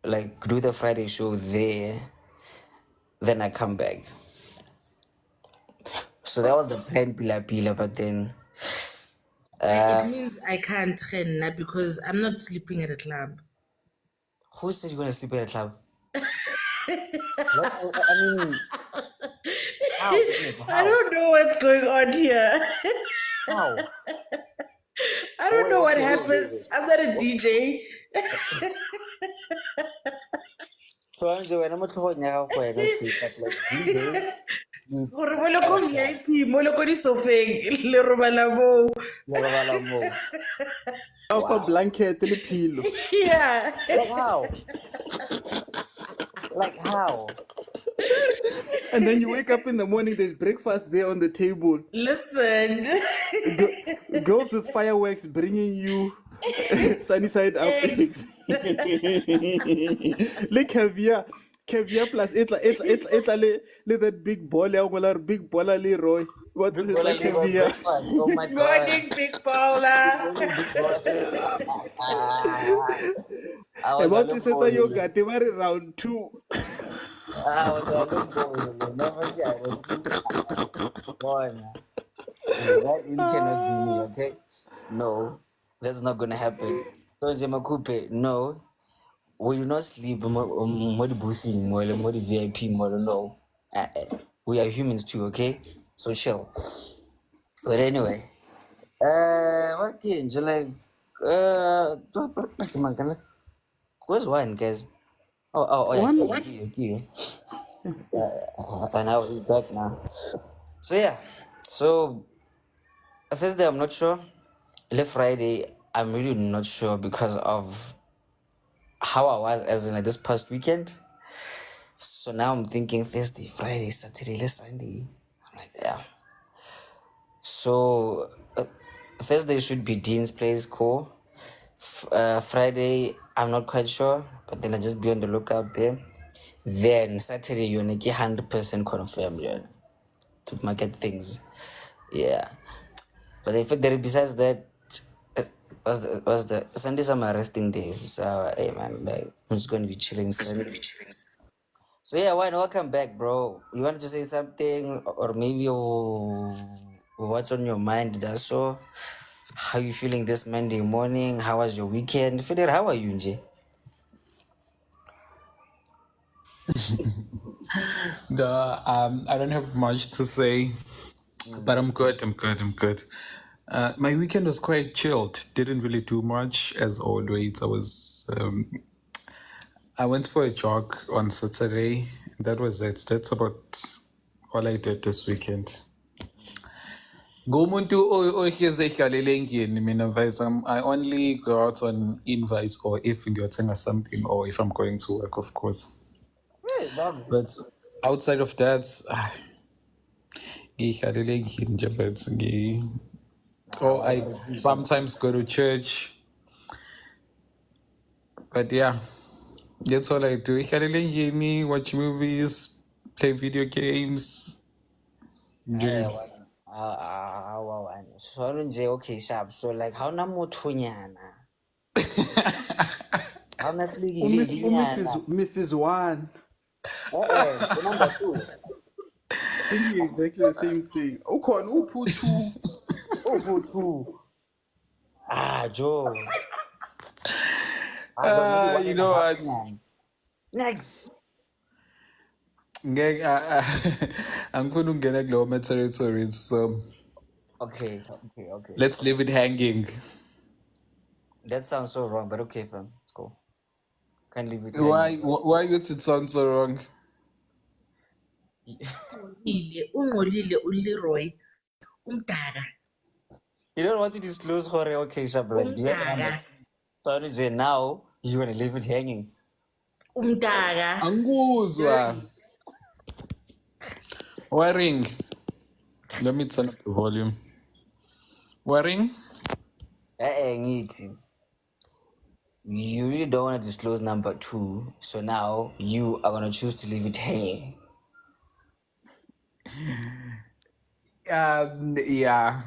like do the Friday show there. Then I come back. So that was the plan, pila, but then It means I can't Henna, because I'm not sleeping at a club. who said you're gonna sleep at a club? What? I mean, how? I How? don't know what's going on here. How? I Oh, don't know what wait, happens. I'm not a DJ. So I'm doing. I'm not going now. Okay, but like these days, Gore mo le ko VIP, mo le ko di sofeng, le robala moo. Alpha blanket le pillow. Yeah. like how? Like how? And then you wake up in the morning, there's breakfast there on the table. Listen. Girls with fireworks bringing you sunny side up eggs. Le caviar. Caviar plus etla le that big ball big ball Leroy. What is that caviar? Oh my god. Morning, Big Paula. I was About on this the phone. yogurt, they were round 2. I was on the phone. Never say I was born. That really cannot be me, okay? No, that's not gonna happen. So Jemakupe, no. We do not sleep more the boosting more the VIP more no. We are humans too, okay? So chill. But anyway, what can you like where's one guys? Oh yeah, One. okay. And now he's back now. So yeah. So Thursday I'm not sure. Left Friday I'm really not sure because of how I was as in like this past weekend. So now I'm thinking Thursday, Friday, Saturday, Sunday. I'm like, yeah. So Thursday should be Dean's Place, cool. Friday, I'm not quite sure, but then I just be on the lookout there. Then Saturday, you're gonna get 100% confirmed, yeah, to market things. Yeah. But if there besides that, was the Sundays are my resting days. So hey man, like I'm just gonna be chilling Sunday. So yeah, Wayne, welcome back, bro. You wanted to say something, or maybe what's on your mind? That's all. How you feeling this Monday morning? How was your weekend? Fidel, how are you, Nje? No, I don't have much to say, but I'm good. I'm good. My weekend was quite chilled. Didn't really do much as always. I went for a jog on Saturday. That was it. That's about all I did this weekend. Ngomuntu ohlezi ehlalele endlini mina mfethu, I only go out on invites or if ngiyothenga something or if I'm going to work, of course. But outside of that, ngihlalele endlini nje mfethu. Or I sometimes go to church. But yeah, that's all I do. Ihlalele endlini, watch movies, play video games. Nje. So Nje, okay, sharp. So like, how na mothunyana? How na Mrs. One. Number 2. Thinking exactly the same thing. Ukon upu 2. Upu 2. Joe. You know what? Next. Angifuni ukungena kulowo territories, so Okay. let's leave it hanging. That sounds so wrong, but okay, fam. Let's go. Can't leave it. Why does it sound so wrong? Ungolile uLeroy umdaka. You don't want to disclose horror, okay, Shabla. Do you have a number? So I would say now you want to leave it hanging. Umtaka. Anguzwa. Waring. Let me turn up the volume. Waring? Ngithi, you really don't want to disclose number 2, so now you are gonna choose to leave it hanging. Yeah.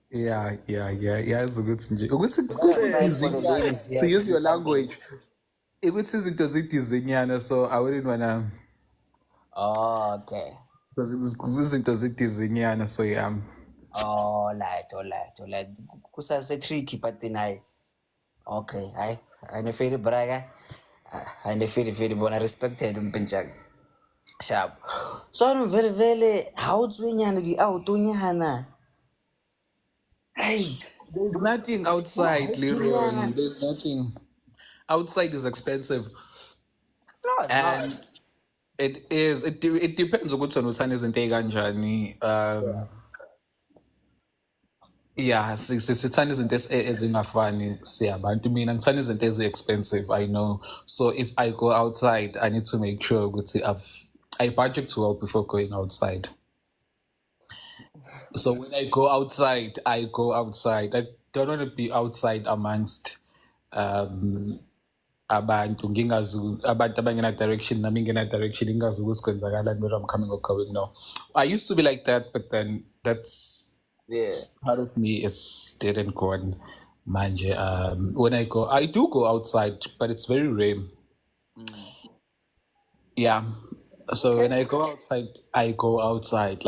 It's a good thing. Aside for the ladies To here, use your do something. language. It is izinyana, so I wouldn't wanna Oh, okay. because it is izinyana, so yeah. All right. Kusase tricky, but then okay, I know feel braga. I know feel bona respected mpinchak. Sharp. So I'm very how tsunyana di autunyana. Hey, There's nothing outside, Leroy. There's nothing. Outside is expensive. no, it's not. And it is. It depends on ukuthi uthanda izinto ey'kanjani. Yeah, sithanda izinto ezingafani siyabantu. Mina ngithanda izinto ezi-expensive, I know. So if I go outside, I need to make sure ukuthi I budget well before going outside. So when I go outside, I go outside. I don't want to be outside amongst abantu ngingazi abantu abangena direction nami ngena direction ngingazi ukuthi kwenzakalani where I'm coming or going. No, I used to be like that, but then that's Yeah. part of me. It's dead and gone. Manje, when I do go outside, but it's very rare. Yeah. So when I go outside, like go outside.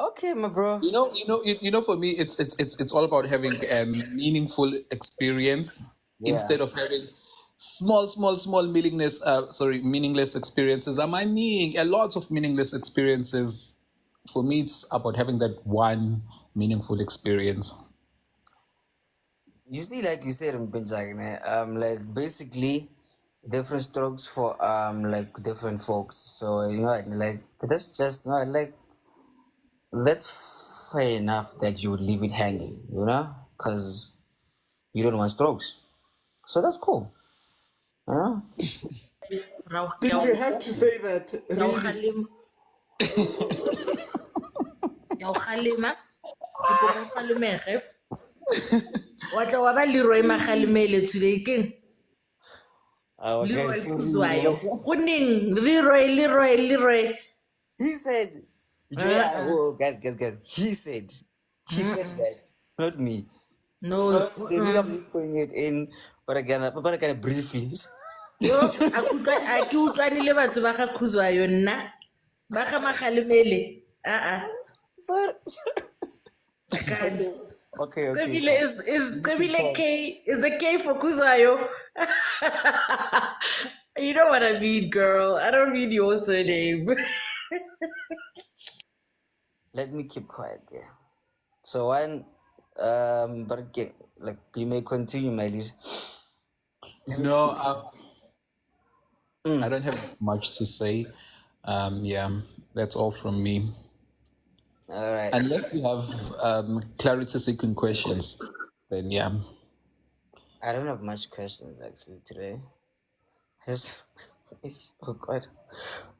Okay, my bro. You know. For me, it's all about having a meaningful experience instead of having small meaningless experiences. I'm meaning a lot of meaningless experiences. For me, it's about having that one meaningful experience. You see, like you said, like basically different strokes for like different folks. So like that's just like that's fair enough that you would leave it hanging, because you don't want strokes. So that's cool. Did you have to say that? Really? Yawukhalima. Ipo ukhalimege. Wacha waba Leroy makhalimele today king. Leroy kuzwayo. Kuning Leroy. He said, guys. He said that, not me. No. So I'm just putting it in, but again, briefly. Yo, akutlwanile batho ba ga khuzwayo nna. Ba ga makhalimele. Sorry. I can't. Okay. Kabile is Kabile K is the K for Kuzwayo. You know what I mean, girl. I don't mean your surname. Let me keep quiet there. So one, but again, like you may continue, my lead. No, I don't have much to say. Yeah, that's all from me. All right. Unless you have clarity-seeking questions, then yeah. I don't have much questions actually today. Yes. Oh God.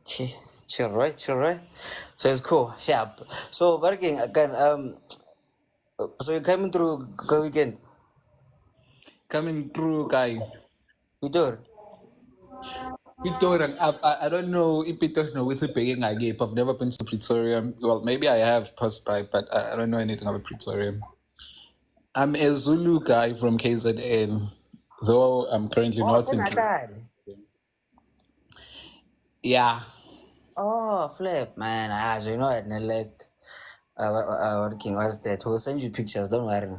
Okay. Chill, right? So it's cool. Sharp. So working again. So you're coming through the weekend. Coming through, guy. Pitor. Pretoria, I don't know if Pretoria know what's paying I gave. I've never been to Pretoria. Well, maybe I have passed by, but I don't know anything about Pretoria. I'm a Zulu guy from KZN, though I'm currently not in. Yeah. Oh, flip, man. So you know it, like working was that. We'll send you pictures, don't worry.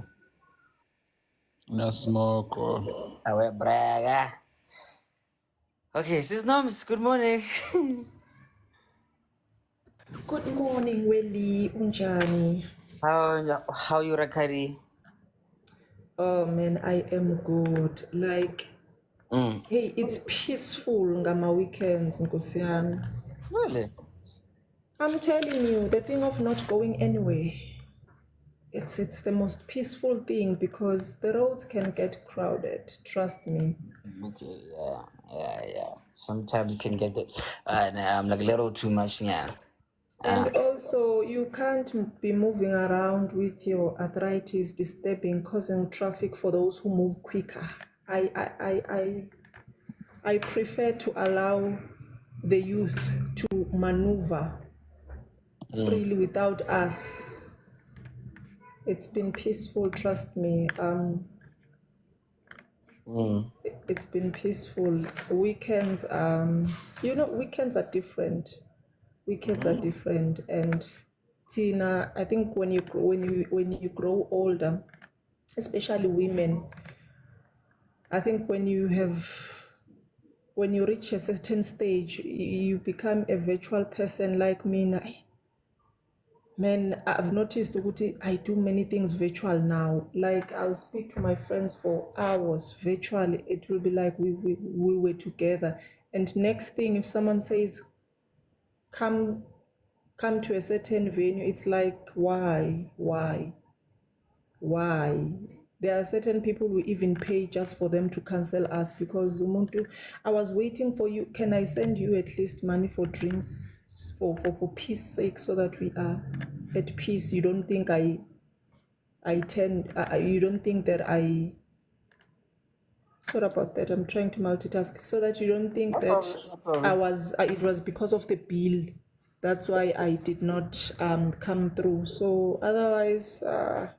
No smoke or. I will brag. Okay, sis Noms, good morning. Good morning, Welly, Unjani. How you Rakari? Oh man, I am good. Like, hey, it's peaceful ngama weekends, Nkosian. Really? I'm telling you, the thing of not going anywhere, it's the most peaceful thing because the roads can get crowded. Trust me. Okay, yeah. Sometimes it can get like a little too much, yeah. And also, you can't be moving around with your arthritis disturbing, causing traffic for those who move quicker. I prefer to allow the youth to maneuver freely without us. It's been peaceful, trust me. It's been peaceful. Weekends, weekends are different. Weekends are different, and Tina, I think when you grow older, especially women, I think when you reach a certain stage, you become a virtual person like me. Man, I've noticed ukuthi I do many things virtual now. Like I'll speak to my friends for hours virtually. It will be like we were together. And next thing, if someone says, come to a certain venue, it's like, why? There are certain people who even pay just for them to cancel us because umuntu, I was waiting for you. Can I send you at least money for drinks for peace sake so that we are at peace? You don't think you don't think that I, sorry about that, I'm trying to multitask, so that you don't think that it was because of the bill. That's why I did not come through. So otherwise,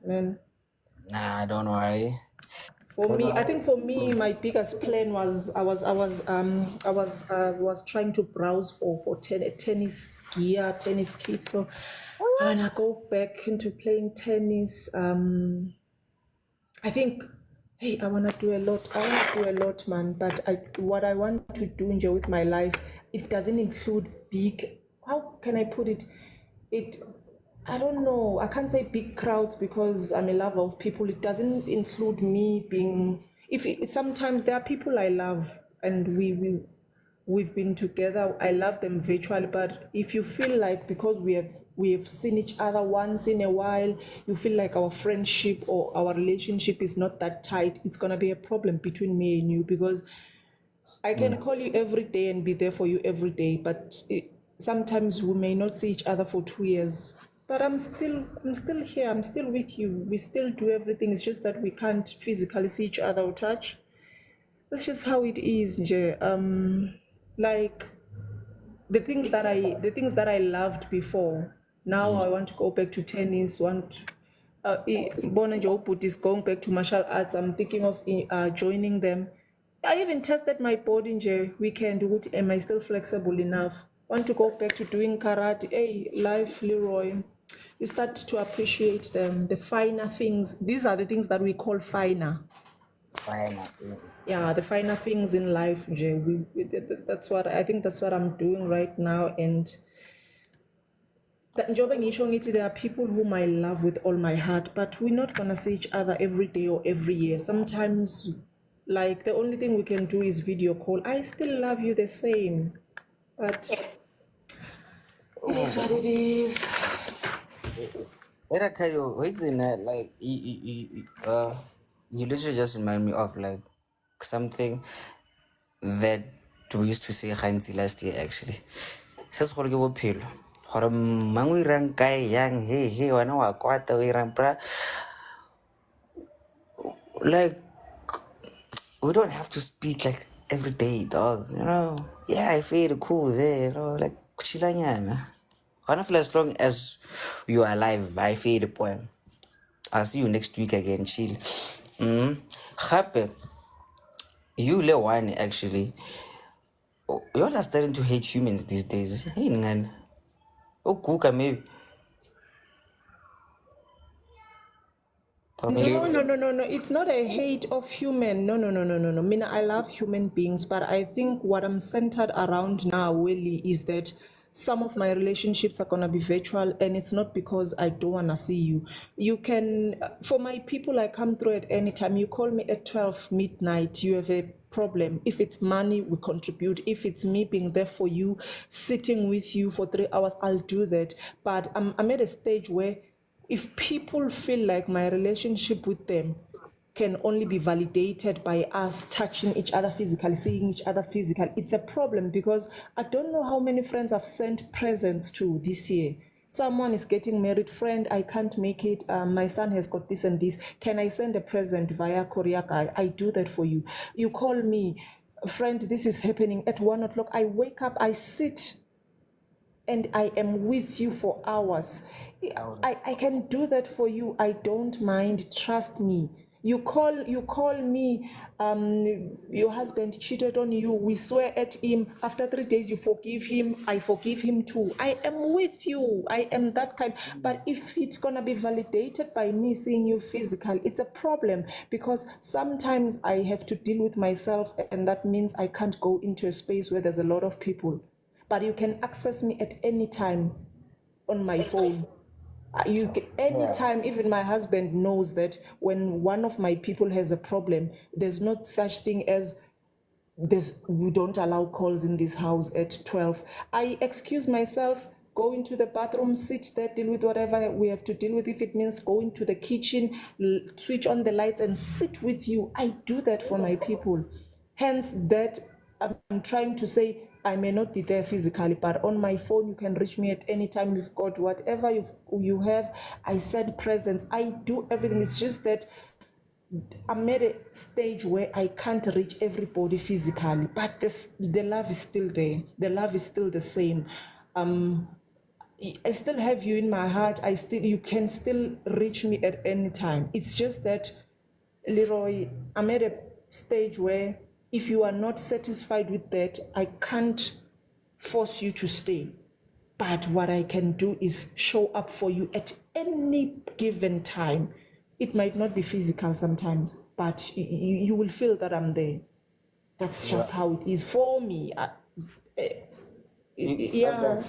man. Nah, don't worry. For me, I think for me, my biggest plan was I was trying to browse for tennis gear, tennis kits. So when I go back into playing tennis, I think, hey, I want to do a lot, man. But what I want to do with my life, it doesn't include big. How can I put it? I don't know. I can't say big crowds because I'm a lover of people. It doesn't include me being. Sometimes there are people I love, and we've been together. I love them virtually, but if you feel like because we have seen each other once in a while, you feel like our friendship or our relationship is not that tight, it's gonna be a problem between me and you because I can call you every day and be there for you every day, but sometimes we may not see each other for 2 years. But I'm still here. I'm still with you. We still do everything. It's just that we can't physically see each other or touch. That's just how it is, nje. Like the things that I loved before. Now I want to go back to tennis. Bona Joput is going back to martial arts. I'm thinking of joining them. I even tested my body in the weekend. Am I still flexible enough? Want to go back to doing karate? Hey, life, Leroy. You start to appreciate them, the finer things. These are the things that we call finer. Fine. Yeah, the finer things in life, Jay. That's what I think. That's what I'm doing right now, and there are people whom I love with all my heart, but we're not gonna see each other every day or every year. Sometimes, like the only thing we can do is video call. I still love you the same, but it is what it is. Wait a minute, like you literally just remind me of like something that we used to say gantsi last year actually. Se se gore ke bophelo gore mang o irang kae yang he wena wa kwata o irang bra, like we don't have to speak like every day, dog, you know. Yeah, I feel cool there, you know, like kuchilanyana. Honestly, as long as you are alive, I feel the point. I'll see you next week again, chill. Gape, you le one actually. You all are starting to hate humans these days. Hey, man. Oh, Kuka, maybe. No. It's not a hate of human. No. I mean, I love human beings, but I think what I'm centered around now, really, is that some of my relationships are gonna be virtual, and it's not because I don't wanna see you. You can, for my people, I come through at any time. You call me at 12 midnight. You have a problem. If it's money, we contribute. If it's me being there for you, sitting with you for 3 hours, I'll do that. But I'm at a stage where if people feel like my relationship with them can only be validated by us touching each other physically, seeing each other physically, it's a problem, because I don't know how many friends I've sent presents to this year. Someone is getting married, friend, I can't make it. My son has got this and this. Can I send a present via courier guy? I do that for you. You call me, friend, this is happening at 1 o'clock. I wake up, I sit and I am with you for hours. I can do that for you. I don't mind. Trust me. You call me, your husband cheated on you. We swear at him. After 3 days, you forgive him. I forgive him too. I am with you. I am that kind. But if it's going to be validated by me seeing you physical, it's a problem, because sometimes I have to deal with myself, and that means I can't go into a space where there's a lot of people. But you can access me at any time on my phone. Anytime, even my husband knows that when one of my people has a problem, there's not such thing as we don't allow calls in this house at 12. I excuse myself, go into the bathroom, sit there, deal with whatever we have to deal with. If it means go into the kitchen, switch on the lights and sit with you, I do that for my people. Hence that I'm trying to say, I may not be there physically, but on my phone, you can reach me at any time. You've got whatever you have. I send presents. I do everything. It's just that I'm at a stage where I can't reach everybody physically, but the love is still there. The love is still the same. I still have you in my heart. You can still reach me at any time. It's just that, Leroy, I'm at a stage where if you are not satisfied with that, I can't force you to stay. But what I can do is show up for you at any given time. It might not be physical sometimes, but you will feel that I'm there. That's just how it is for me. Yeah.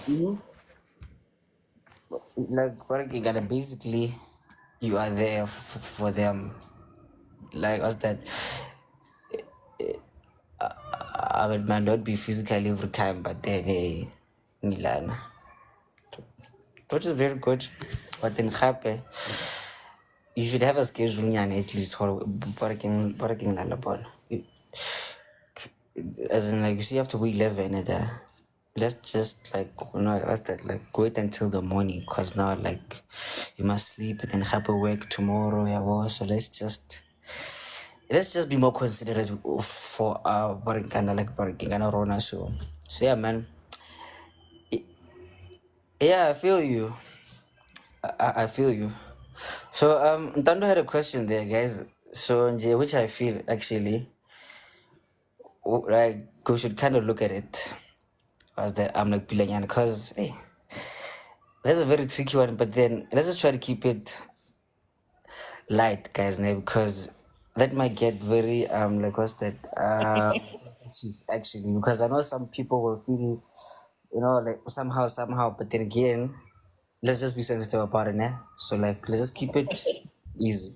Like, what you gotta basically, you are there for them. Like, what's that? I might not be physically every time, but then, hey, Milana. Which is very good. But then, you should have a schedule at least for working lalabon. As in, like, you see, you have to wait 11 and let's just like, what's that, like, wait until the morning, because now, like, you must sleep and then have to work tomorrow. Yeah, so let's just be more considerate for our working kind of rona. So yeah, man. Yeah, I feel you. I feel you. So Ntando had a question there, guys. So which I feel actually like we should kind of look at it as that I'm like Pilanyan, because hey, that's a very tricky one. But then let's just try to keep it light, guys, because that might get very like what's that sensitive actually, because I know some people will feel, like somehow, but then again, let's just be sensitive about it, nah? So like let's just keep it easy.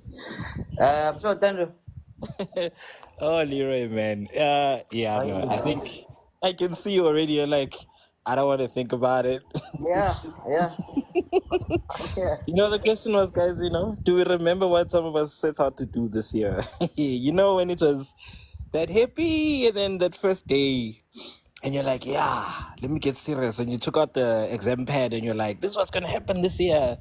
So Tando, Oh, Leroy, man. Yeah, how you no, doing, I bro? think I can see you already. You're like, I don't want to think about it. Yeah, yeah. The question was, guys, do we remember what some of us set out to do this year? When it was that happy and then that first day, and you're like, yeah, let me get serious. And you took out the exam pad and you're like, this was going to happen this year.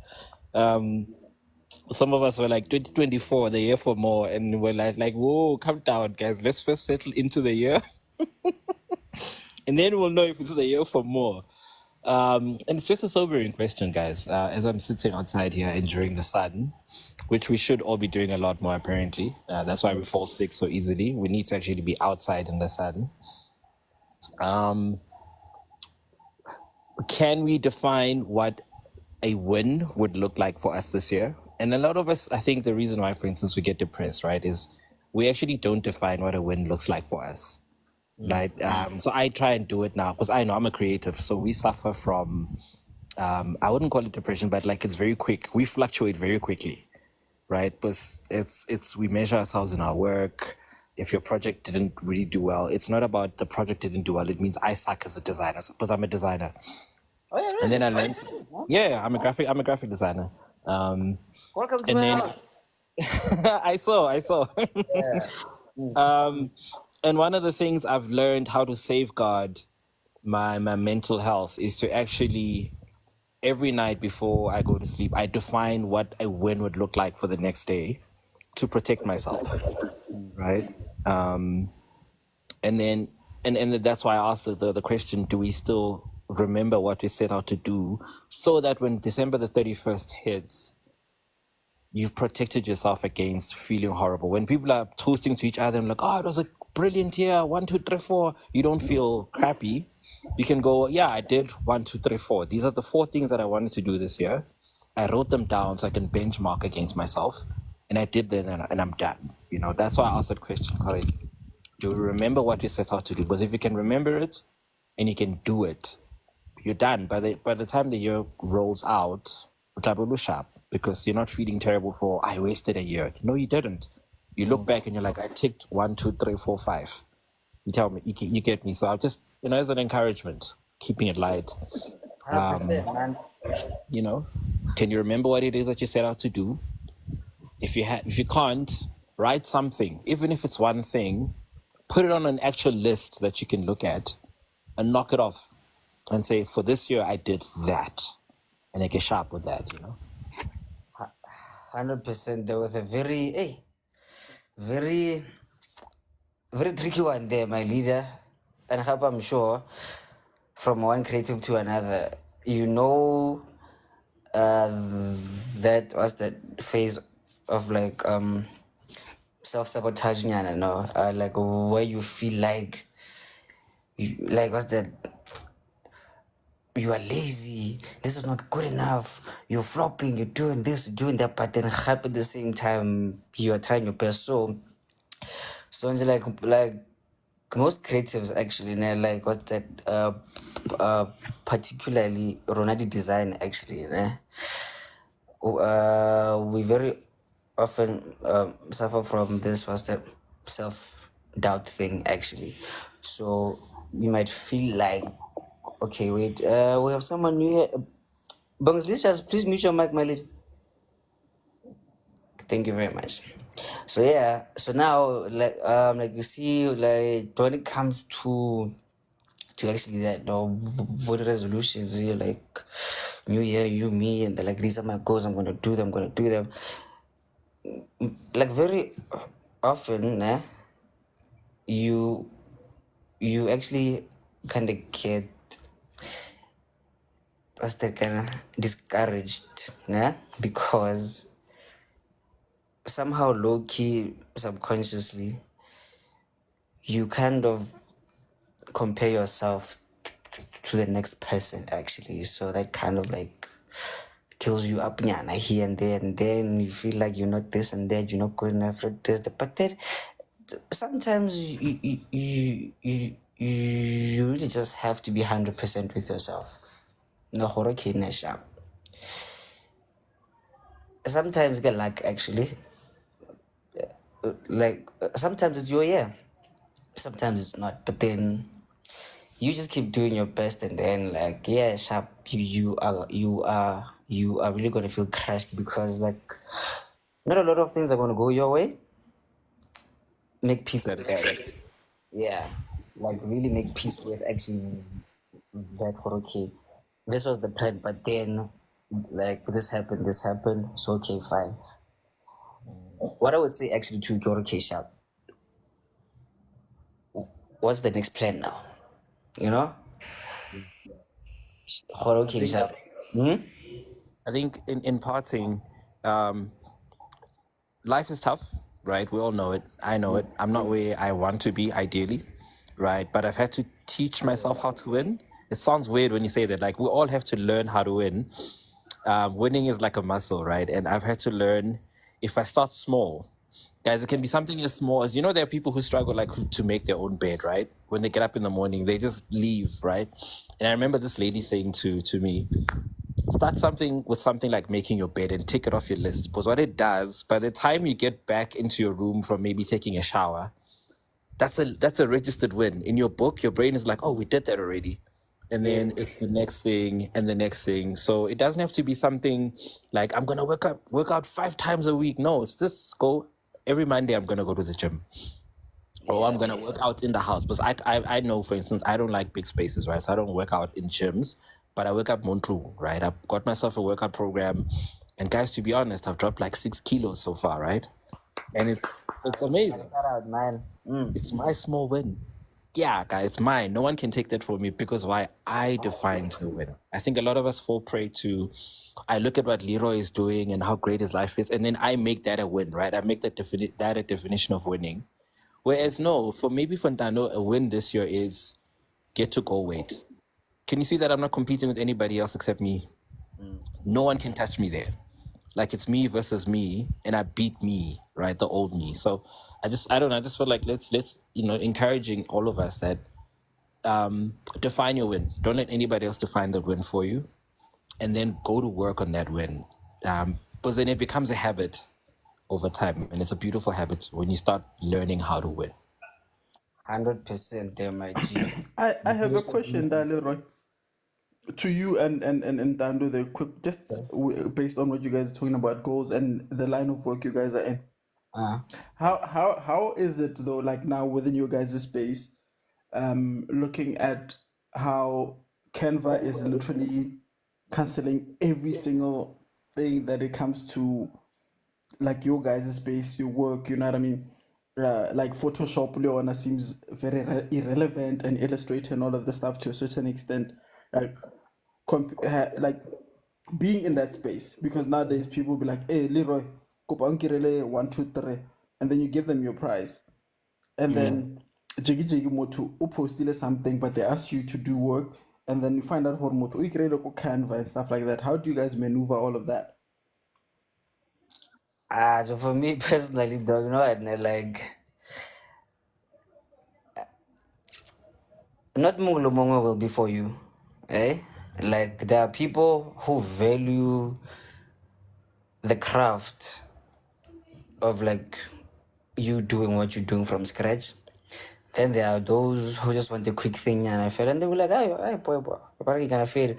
Some of us were like 2024, the year for more, and we're like, whoa, calm down, guys. Let's first settle into the year, and then we'll know if it's the year for more. And it's just a sobering question, guys. As I'm sitting outside here enjoying the sun, which we should all be doing a lot more, apparently. That's why we fall sick so easily. We need to actually be outside in the sun. Can we define what a win would look like for us this year? And a lot of us, I think the reason why, for instance, we get depressed, right, is we actually don't define what a win looks like for us. Right. So I try and do it now because I know I'm a creative. So we suffer from, I wouldn't call it depression, but like it's very quick. We fluctuate very quickly, right? Because we measure ourselves in our work. if your project didn't really do well, it's not about the project didn't do well. It means I suck as a designer because I'm a designer. Oh yeah, And really? then I learned, yeah, I'm a graphic designer. Welcome to And my then house. I saw. Yeah. And one of the things I've learned how to safeguard my mental health is to actually every night before I go to sleep, I define what a win would look like for the next day to protect myself, right? And then and that's why I asked the question: do we still remember what we set out to do, so that when December the 31st hits, you've protected yourself against feeling horrible. When people are toasting to each other and like, oh, it was a brilliant year, 1, 2, 3, 4, you don't feel crappy. You can go, yeah, I did 1, 2, 3, 4. These are the 4 things that I wanted to do this year. I wrote them down so I can benchmark against myself, and I did that, and I'm done. You know, that's why I asked that question, Corey. Do you remember what you set out to do? Because if you can remember it and you can do it, you're done. By the time the year rolls out, utabu sharp, because you're not feeling terrible for I wasted a year. No, you didn't. You look back and you're like, I ticked 1, 2, 3, 4, 5. You tell me, you get me. So I'll just, as an encouragement, keeping it light. 100%, man. Can you remember what it is that you set out to do? If you can't, write something, even if it's one thing, put it on an actual list that you can look at and knock it off and say, for this year, I did that. And I get sharp with that, 100%. There was a very very tricky one there, my leader. And I'm sure from one creative to another, that was that phase of like self-sabotaging, I don't know, like where you feel like what's that, you are lazy, this is not good enough, you're flopping, you're doing this, you're doing that, but then at the same time you are trying your best. So it's like most creatives actually, like what's that, particularly Ronaldo design actually, we very often suffer from this, was the self-doubt thing actually. So you might feel like, okay, wait, we have someone new here. Bongs, please mute your mic, my lady. Thank you very much. So yeah, so now like you see, like when it comes to actually that body resolutions here, like new year, you, me, and like these are my goals, I'm gonna do them, like very often you actually kind of get, what's that, kind of discouraged, because somehow low-key subconsciously you kind of compare yourself to the next person actually. So that kind of like kills you up nyana here and there, and then you feel like you're not this and that, you're not good enough for this. But then sometimes you really just have to be 100% with yourself. No horror kidness. Sometimes get luck actually. Like sometimes it's your year, sometimes it's not. But then you just keep doing your best, and then like sharp, you are really gonna feel crushed, because like not a lot of things are gonna go your way. Make peace That with is that. correct. Yeah, like really make peace with actually that for, okay, this was the plan, but then like this happened, so okay, fine. What I would say actually to go, okay, sharp, what's the next plan now? You know? Okay, sharp. I think in parting, life is tough, right? We all know it. I know it. I'm not where I want to be, ideally, right? But I've had to teach myself how to win. It sounds weird when you say that. Like, we all have to learn how to win. Winning is like a muscle, right? And I've had to learn, if I start small, guys, it can be something as small as, there are people who struggle like to make their own bed, right? When they get up in the morning, they just leave, right? And I remember this lady saying to me, start something with something like making your bed and tick it off your list. Because what it does, by the time you get back into your room from maybe taking a shower, that's a registered win. In your book, your brain is like, oh, we did that already. And then it's the next thing and the next thing. So it doesn't have to be something like I'm gonna work out 5 times a week. No, it's just go every Monday I'm gonna go to the gym. Or I'm gonna work out in the house. Because I know, for instance, I don't like big spaces, right? So I don't work out in gyms, but I work out Montlu, right? I've got myself a workout program. And guys, to be honest, I've dropped like 6 kilos so far, right? And it's amazing. Shout out, man. It's my small win. Yeah, guys, it's mine. No one can take that from me because why? I defined the win. I think a lot of us fall prey to, I look at what Leroy is doing and how great his life is, and then I make that a win, right? I make that a definition of winning. Whereas no, for Ntando, a win this year is get to go weight. Can you see that I'm not competing with anybody else except me? No one can touch me there. Like it's me versus me, and I beat me, right? The old me. So I just feel like let's encouraging all of us that define your win. Don't let anybody else define the win for you, and then go to work on that win. Because then it becomes a habit over time, and it's a beautiful habit when you start learning how to win. 100% there, my G. I have a question, Leroy, to you and Dando. The quick, just based on what you guys are talking about goals and the line of work you guys are in. How is it though? Like now within your guys' space, looking at how Canva is literally canceling every single thing that it comes to, like your guys' space, your work. You know what I mean? Like Photoshop, Leona seems very irrelevant, and Illustrator and all of the stuff to a certain extent, like like being in that space, because nowadays people be like, "Hey, Leroy, kopa nkirele 1, 2, 3," and then you give them your prize, and then jiggy jiggy motu upostile something, but they ask you to do work, and then you find out how motu ukirele ko Canva and stuff like that. How do you guys maneuver all of that? So for me personally, dog, you know what? Like, not Munglo Mongo will be for you, eh? Like, there are people who value the craft of like you doing what you're doing from scratch. Then there are those who just want the quick thing, and I feel, and they were like, "Hey, boy, what are you gonna feel?"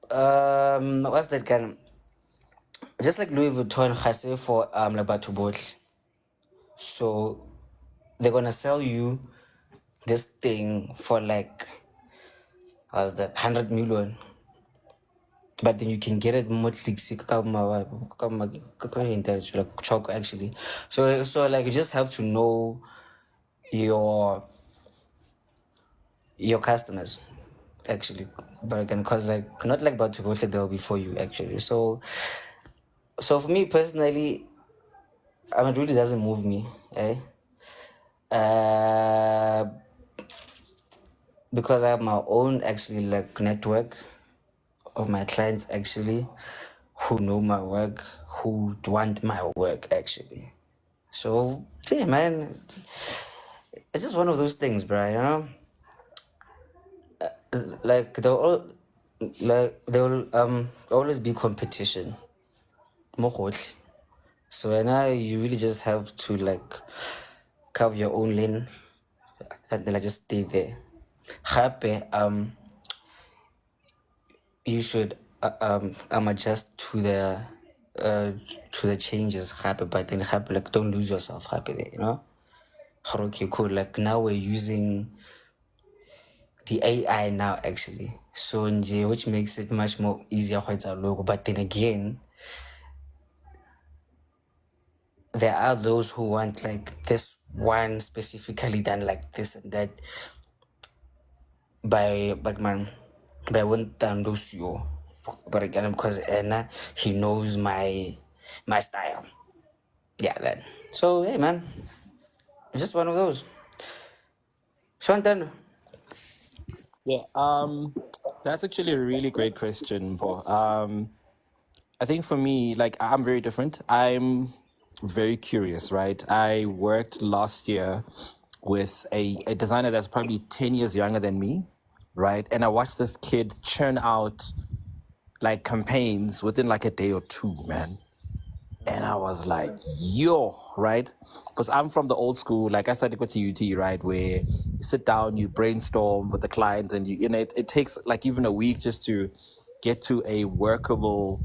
What's that kind? Just like Louis Vuitton has for Labatu Botl. So they're gonna sell you this thing for like, how's that, 100 million, but then you can get it more like chalk actually. So like you just have to know your customers actually, but again, cause like not like about to go they'll be for you actually. So for me personally, it really doesn't move me, eh? Because I have my own actually like network of my clients actually who know my work, who want my work actually. So yeah, man, it's just one of those things, bro. You know, like there will always be competition. Mogotlhe. So and now you really just have to like carve your own lane and then like just stay there. Happy you should adjust to the changes happy, but then happy like don't lose yourself happy there, you know. Okay, cool. Like now we're using the AI now actually, so which makes it much more easier for our logo. But then again, there are those who want like this one specifically done like this and that by Batman, by one lose you. But again, because Anna, he knows my style. Yeah, that. So hey, man, just one of those. Shantan. Yeah, that's actually a really great question, Paul. I think for me, like I'm very different. I'm very curious, right? I worked last year with a designer that's probably 10 years younger than me, right? And I watched this kid churn out like campaigns within like a day or two, man. And I was like, yo, right? Because I'm from the old school. Like I started with UT, right? Where you sit down, you brainstorm with the client, and it takes like even a week just to get to a workable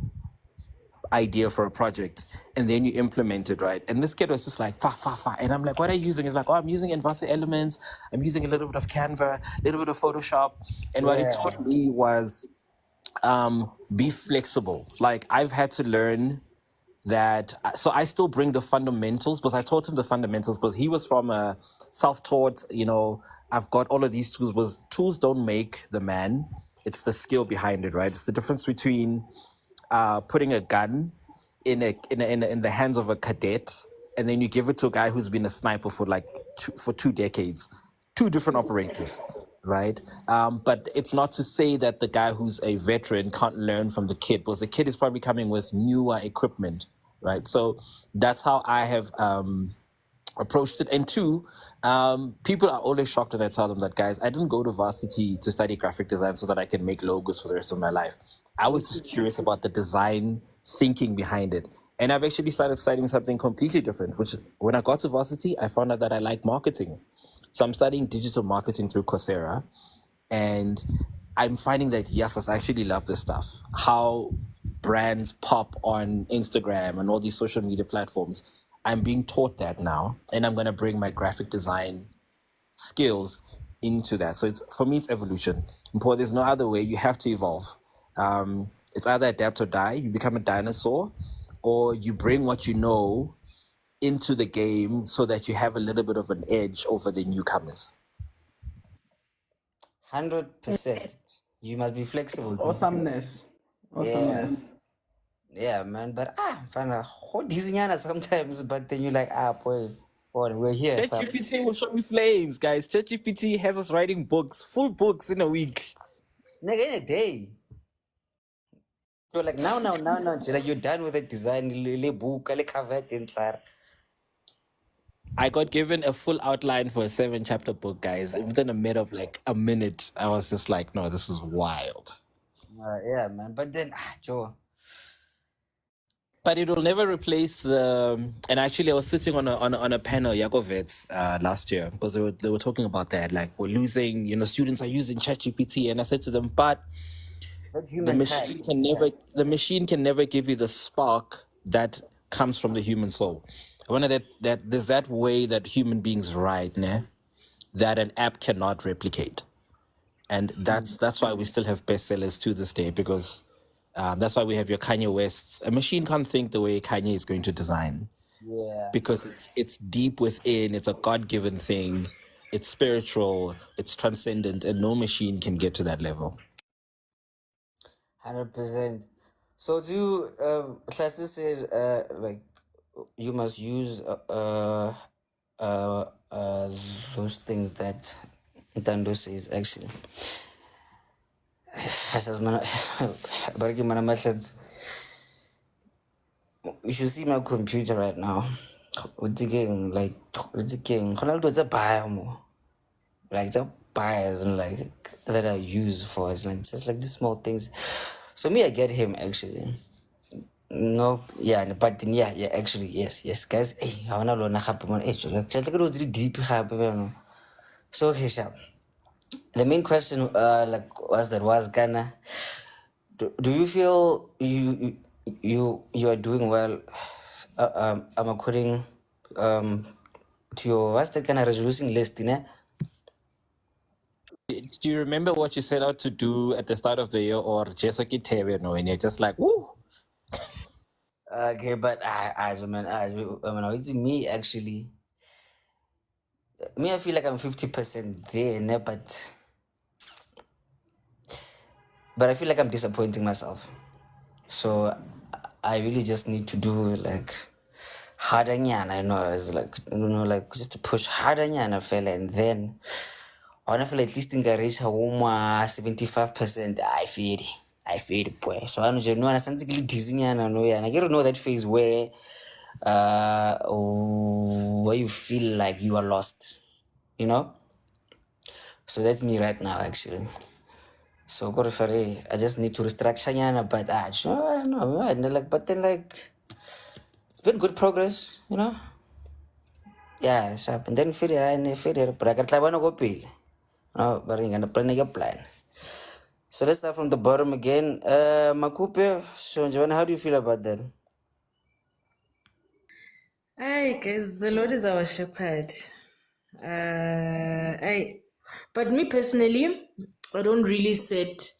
idea for a project, and then you implement it, right? And this kid was just like, fa, fa, fa. And I'm like, what are you using? He's like, oh, I'm using Envato Elements. I'm using a little bit of Canva, a little bit of Photoshop. And what he taught me was be flexible. Like I've had to learn that. So I still bring the fundamentals, because I taught him the fundamentals, because he was from a self-taught, I've got all of these tools, because tools don't make the man. It's the skill behind it, right? It's the difference between putting a gun in the hands of a cadet, and then you give it to a guy who's been a sniper for like for 2 decades. Two different operators, right? But it's not to say that the guy who's a veteran can't learn from the kid, because the kid is probably coming with newer equipment, right? So that's how I have approached it. And two, people are always shocked when I tell them that, guys, I didn't go to varsity to study graphic design so that I can make logos for the rest of my life. I was just curious about the design thinking behind it. And I've actually started studying something completely different, which when I got to varsity, I found out that I like marketing. So I'm studying digital marketing through Coursera. And I'm finding that, yes, I actually love this stuff. How brands pop on Instagram and all these social media platforms. I'm being taught that now, and I'm going to bring my graphic design skills into that. So for me, it's evolution. But there's no other way. You have to evolve. It's either adapt or die. You become a dinosaur, or you bring what you know into the game so that you have a little bit of an edge over the newcomers. 100%. You must be flexible. Awesomeness. Awesomeness. Yeah, man. But fine. How Disney sometimes, but then you're like, boy, we're here. fam." ChatGPT will show me flames, guys. ChatGPT has us writing books, full books in a week. Nigga, in a day. You're like, now. Like, you're done with the design, le book, le cover, and I got given a full outline for a 7-chapter book, guys. Within a matter of like a minute, I was just like, no, this is wild. yeah, man. But then, Joe. But it will never replace the. And actually, I was sitting on a panel, Yakovets, last year, because they were talking about that. Like, we're losing, students are using ChatGPT, and I said to them, but the machine can never give you the spark that comes from the human soul. I wonder that there's that way that human beings write, that an app cannot replicate. And that's why we still have bestsellers to this day, because that's why we have your Kanye Wests. A machine can't think the way Kanye is going to design. Yeah. Because it's deep within, it's a God-given thing, it's spiritual, it's transcendent, and no machine can get to that level. 100%. So do you, Hlasi said, like, you must use those things that Dando says, actually. You should see my computer right now. It's again, like, it's again. It's a buyer more. Like, the buyers and like that I use for, it's like just like the small things. So me, I get him actually. No, yeah, but then yeah, actually, yes, guys. Hey, I wanna learn how to man. Hey, like it was really deep, so okay, sharp. The main question, like, was Ghana. Do you feel you are doing well? I'm according to your what's the kind of resolution list, Do you remember what you set out to do at the start of the year, or just like it, and you're just like, woo? Okay, but it's me actually. Me, I feel like I'm 50% there, but I feel like I'm disappointing myself. So I really just need to do like harder nyana. I know it's like like just to push harder nyana, fella, and then I wanna feel at least think I reach 75%. I feel it, boy. So I don't know. I sound like dizzy nyana, no, yeah. And I get to know that phase where where you feel like you are lost, So that's me right now, actually. So go I just need to restructure nyana, but no, like, but then like it's been good progress, you know. Yeah, sharp. And then failure, but I got like one go pile. No, but I'm gonna plan a plan. So let's start from the bottom again. Makupe, so Joanna, how do you feel about that? Hi guys, the Lord is our shepherd. But me personally, I don't really set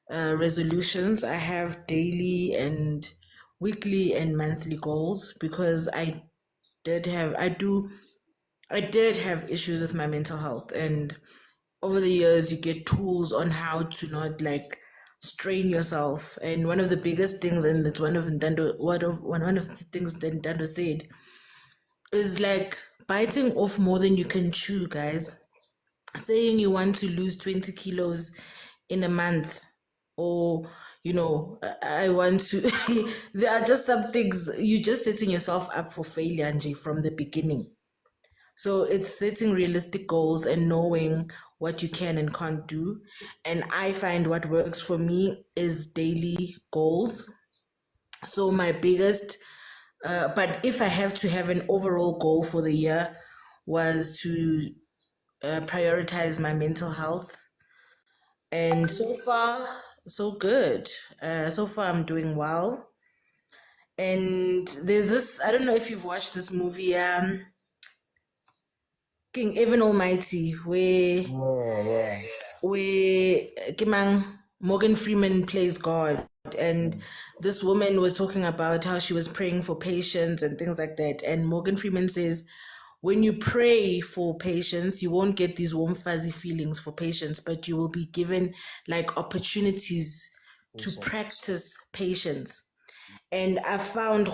resolutions. I have daily and weekly and monthly goals because I did have issues with my mental health, and over the years you get tools on how to not like strain yourself. And one of the biggest things, and it's one of the things that Nintendo said, is like biting off more than you can chew, guys. Saying you want to lose 20 kilos in a month, or I want to there are just some things you just setting yourself up for failure, Angie, from the beginning. So it's setting realistic goals and knowing what you can and can't do. And I find what works for me is daily goals. So my biggest but if I have to have an overall goal for the year, was to prioritize my mental health. And so far, so good. So far, I'm doing well. And there's this, I don't know if you've watched this movie, King Evan Almighty, where Kimang Morgan Freeman plays God. And this woman was talking about how she was praying for patience and things like that. And Morgan Freeman says, when you pray for patience, you won't get these warm, fuzzy feelings for patience, but you will be given like opportunities to practice patience. And I found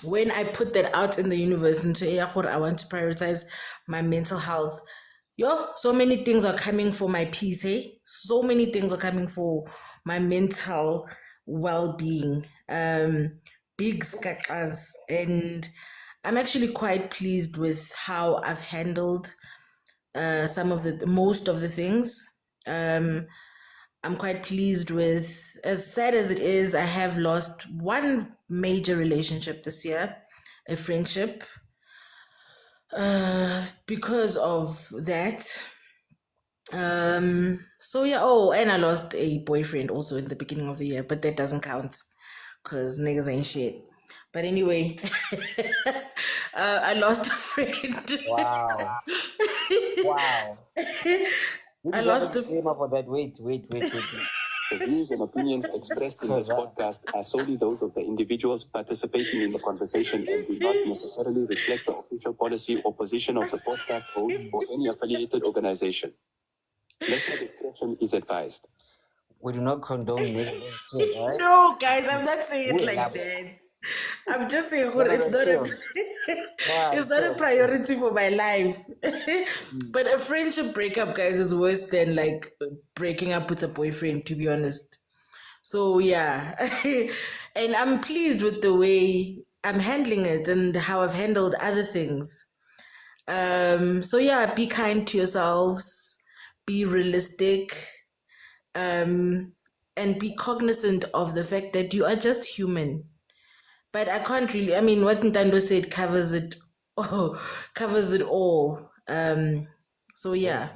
when I put that out in the universe into I want to prioritize my mental health. So many things are coming for my peace, hey? So many things are coming for my mental well-being. Big skakas. And I'm actually quite pleased with how I've handled most of the things. I'm quite pleased with, as sad as it is, I have lost one major relationship this year, a friendship, because of that. So yeah, and I lost a boyfriend also in the beginning of the year, but that doesn't count because niggas ain't shit. But anyway, I lost a friend. Wow. Wow. You I deserve a lost a disclaimer for that. Wait. The views and opinions expressed in this podcast are solely those of the individuals participating in the conversation and do not necessarily reflect the official policy or position of the podcast host or any affiliated organization. Listener discretion is advised. We do not condone negative shit, alright? No, guys, I'm not saying it Wait, like now- that. I'm just saying No, it's not chill. it's not a priority for my life. But a friendship breakup, guys, is worse than like breaking up with a boyfriend, to be honest. So yeah. And I'm pleased with the way I'm handling it and how I've handled other things. So yeah, be kind to yourselves, be realistic, and be cognizant of the fact that you are just human. But I can't really, I mean, what Ntando said covers it, covers it all. So yeah.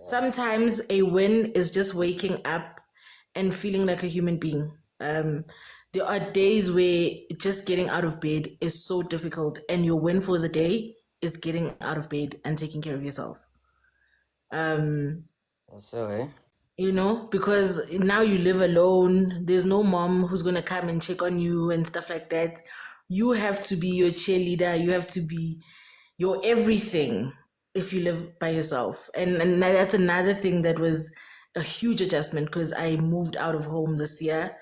Sometimes a win is just waking up and feeling like a human being. There are days where just getting out of bed is so difficult, and your win for the day is getting out of bed and taking care of yourself. So, Because now you live alone. There's no mom who's going to come and check on you and stuff like that. You have to be your cheerleader. You have to be your everything if you live by yourself. And that's another thing that was a huge adjustment because I moved out of home this year.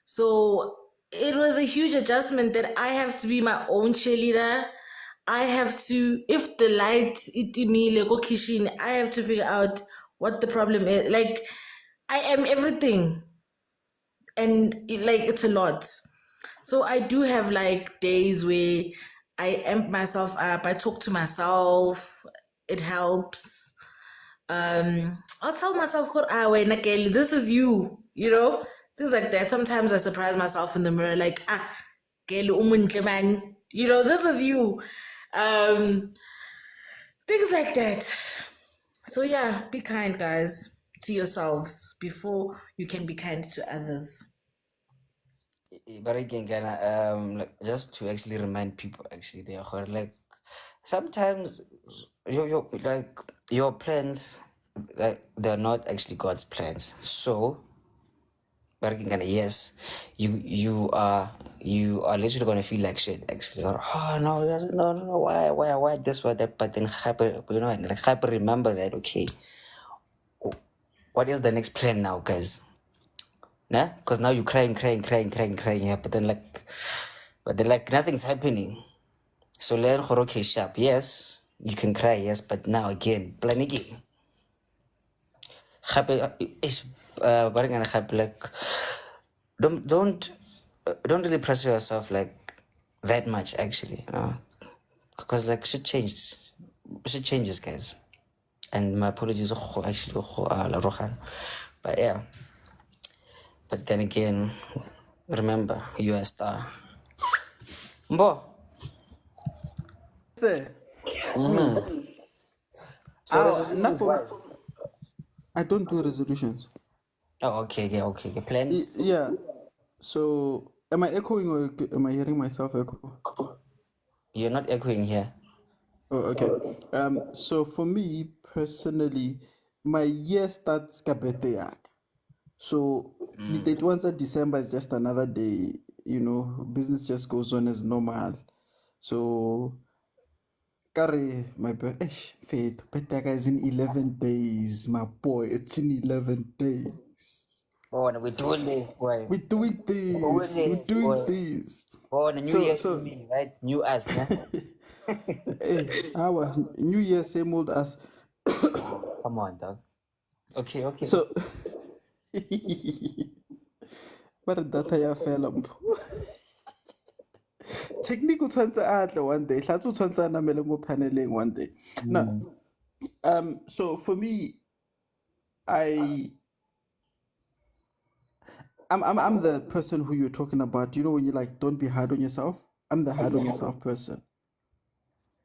So it was a huge adjustment that I have to be my own cheerleader. I have to, if the light itimile go kitchen, I have to figure out what the problem is. Like, I am everything. And it's a lot. So I do have like days where I amp myself up, I talk to myself, it helps. I'll tell myself, this is you, things like that. Sometimes I surprise myself in the mirror, like, Girl, umuntle man. You know, this is you. Things like that. So yeah, be kind, guys, to yourselves before you can be kind to others. But again, like, just to actually remind people, actually, they are like sometimes your plans, like they're not actually God's plans. So, but again, yes, you are literally gonna feel like shit. Actually, or, oh no, no, why this, why that? But then, hyper remember that. Okay, what is the next plan now, guys? Nah, because now you're crying, yeah, but then like nothing's happening. So learn okay, sharp. Yes, you can cry, yes, but now again, plan again. Happy is like don't really pressure yourself like that much actually, because like shit changes, guys. And my apologies, actually, La Rojan. But yeah, but then again, remember, you're a star. Mbo. Say, So enough resolutions of. wise. I don't do resolutions. Oh, okay, yeah, okay. Plans. Yeah. So, am I echoing or am I hearing myself echo? You're not echoing here. Oh, okay. So for me personally, my year starts kabeteak. So the 31st of December is just another day. Business just goes on as normal. So, Kari, my fate, Petaka is in 11 days, my boy. It's in 11 days. Oh, and we're doing this, boy. We're doing this. We're doing this. Oh, the New Year's for me, right? New us, nah? Hey, our New Year, same old as. Come on, dog. Okay. So, but data ya fela mpho. Technique o tshwantse a atle one day. Hlatse o tshwantse a namele mo paneleng one day. No. So for me, I'm the person who you're talking about. You know when you like don't be hard on yourself? I'm the hard on yourself person.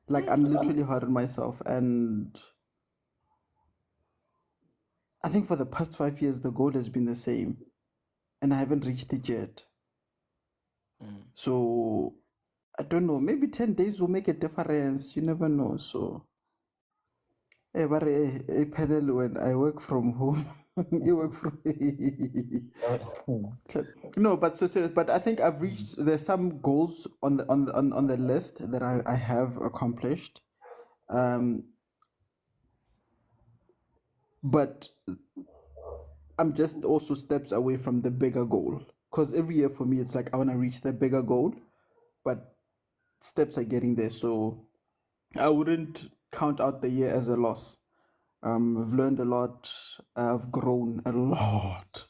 Like I'm literally hard on myself, and I think for the past 5 years the goal has been the same, and I haven't reached it yet. So I don't know. Maybe 10 days will make a difference. You never know. So, but a panel when I work from home, you work from. No, but so serious. But I think I've reached. There's some goals on the list that I have accomplished. But I'm just also steps away from the bigger goal. Because every year for me, it's like I want to reach the bigger goal, but steps are getting there. So I wouldn't count out the year as a loss. I've learned a lot. I've grown a lot.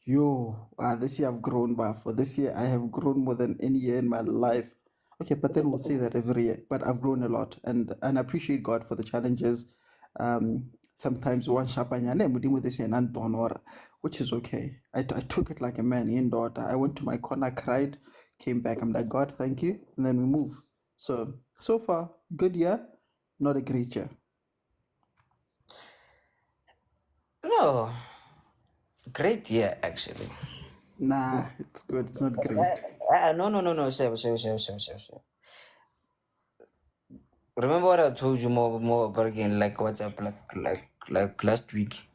This year I've grown, but for this year I have grown more than any year in my life. Okay, but then we'll say that every year. But I've grown a lot, and I appreciate God for the challenges. Sometimes one shapanyane mudimu this year and which is okay. I took it like a man. In daughter, I went to my corner, cried, came back. I'm like, God, thank you, and then we move. So far, good year, not a great year. No. Great year, actually. Nah, it's good. It's not great. No. Sure. Remember what I told you more about again, like WhatsApp, like last week.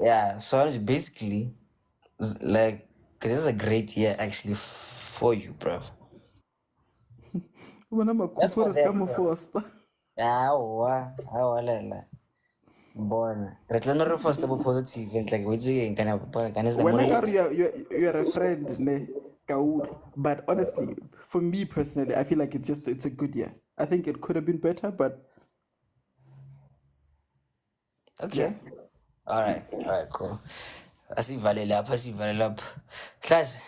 Yeah, so it's basically like this is a great year actually for you, bruv. That's for that. Lela. Bona. Re tla no re foster bo positive and like what's again kind of Whenever you're a friend, ne, Kaur. But honestly, for me personally, I feel like it's a good year. I think it could have been better, but okay. All right, cool. Asivalele lapha. Hlazi.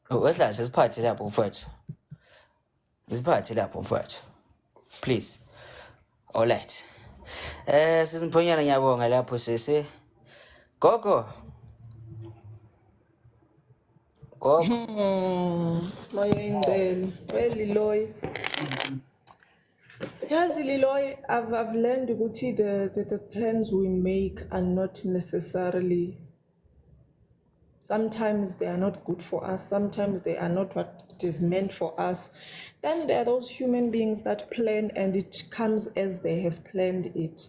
Hlazi siphathe lapho mfowethu. Siphathe lapho mfowethu. Please. All right. Sisimphonyana ngiyabonga lapho sisi. Gogo. Gogo. Loy ingceli. Well, Leroy. Yes, Leroy, I've learned ukuthi the plans we make are not necessarily, sometimes they are not good for us, sometimes they are not what it is meant for us. Then there are those human beings that plan and it comes as they have planned it.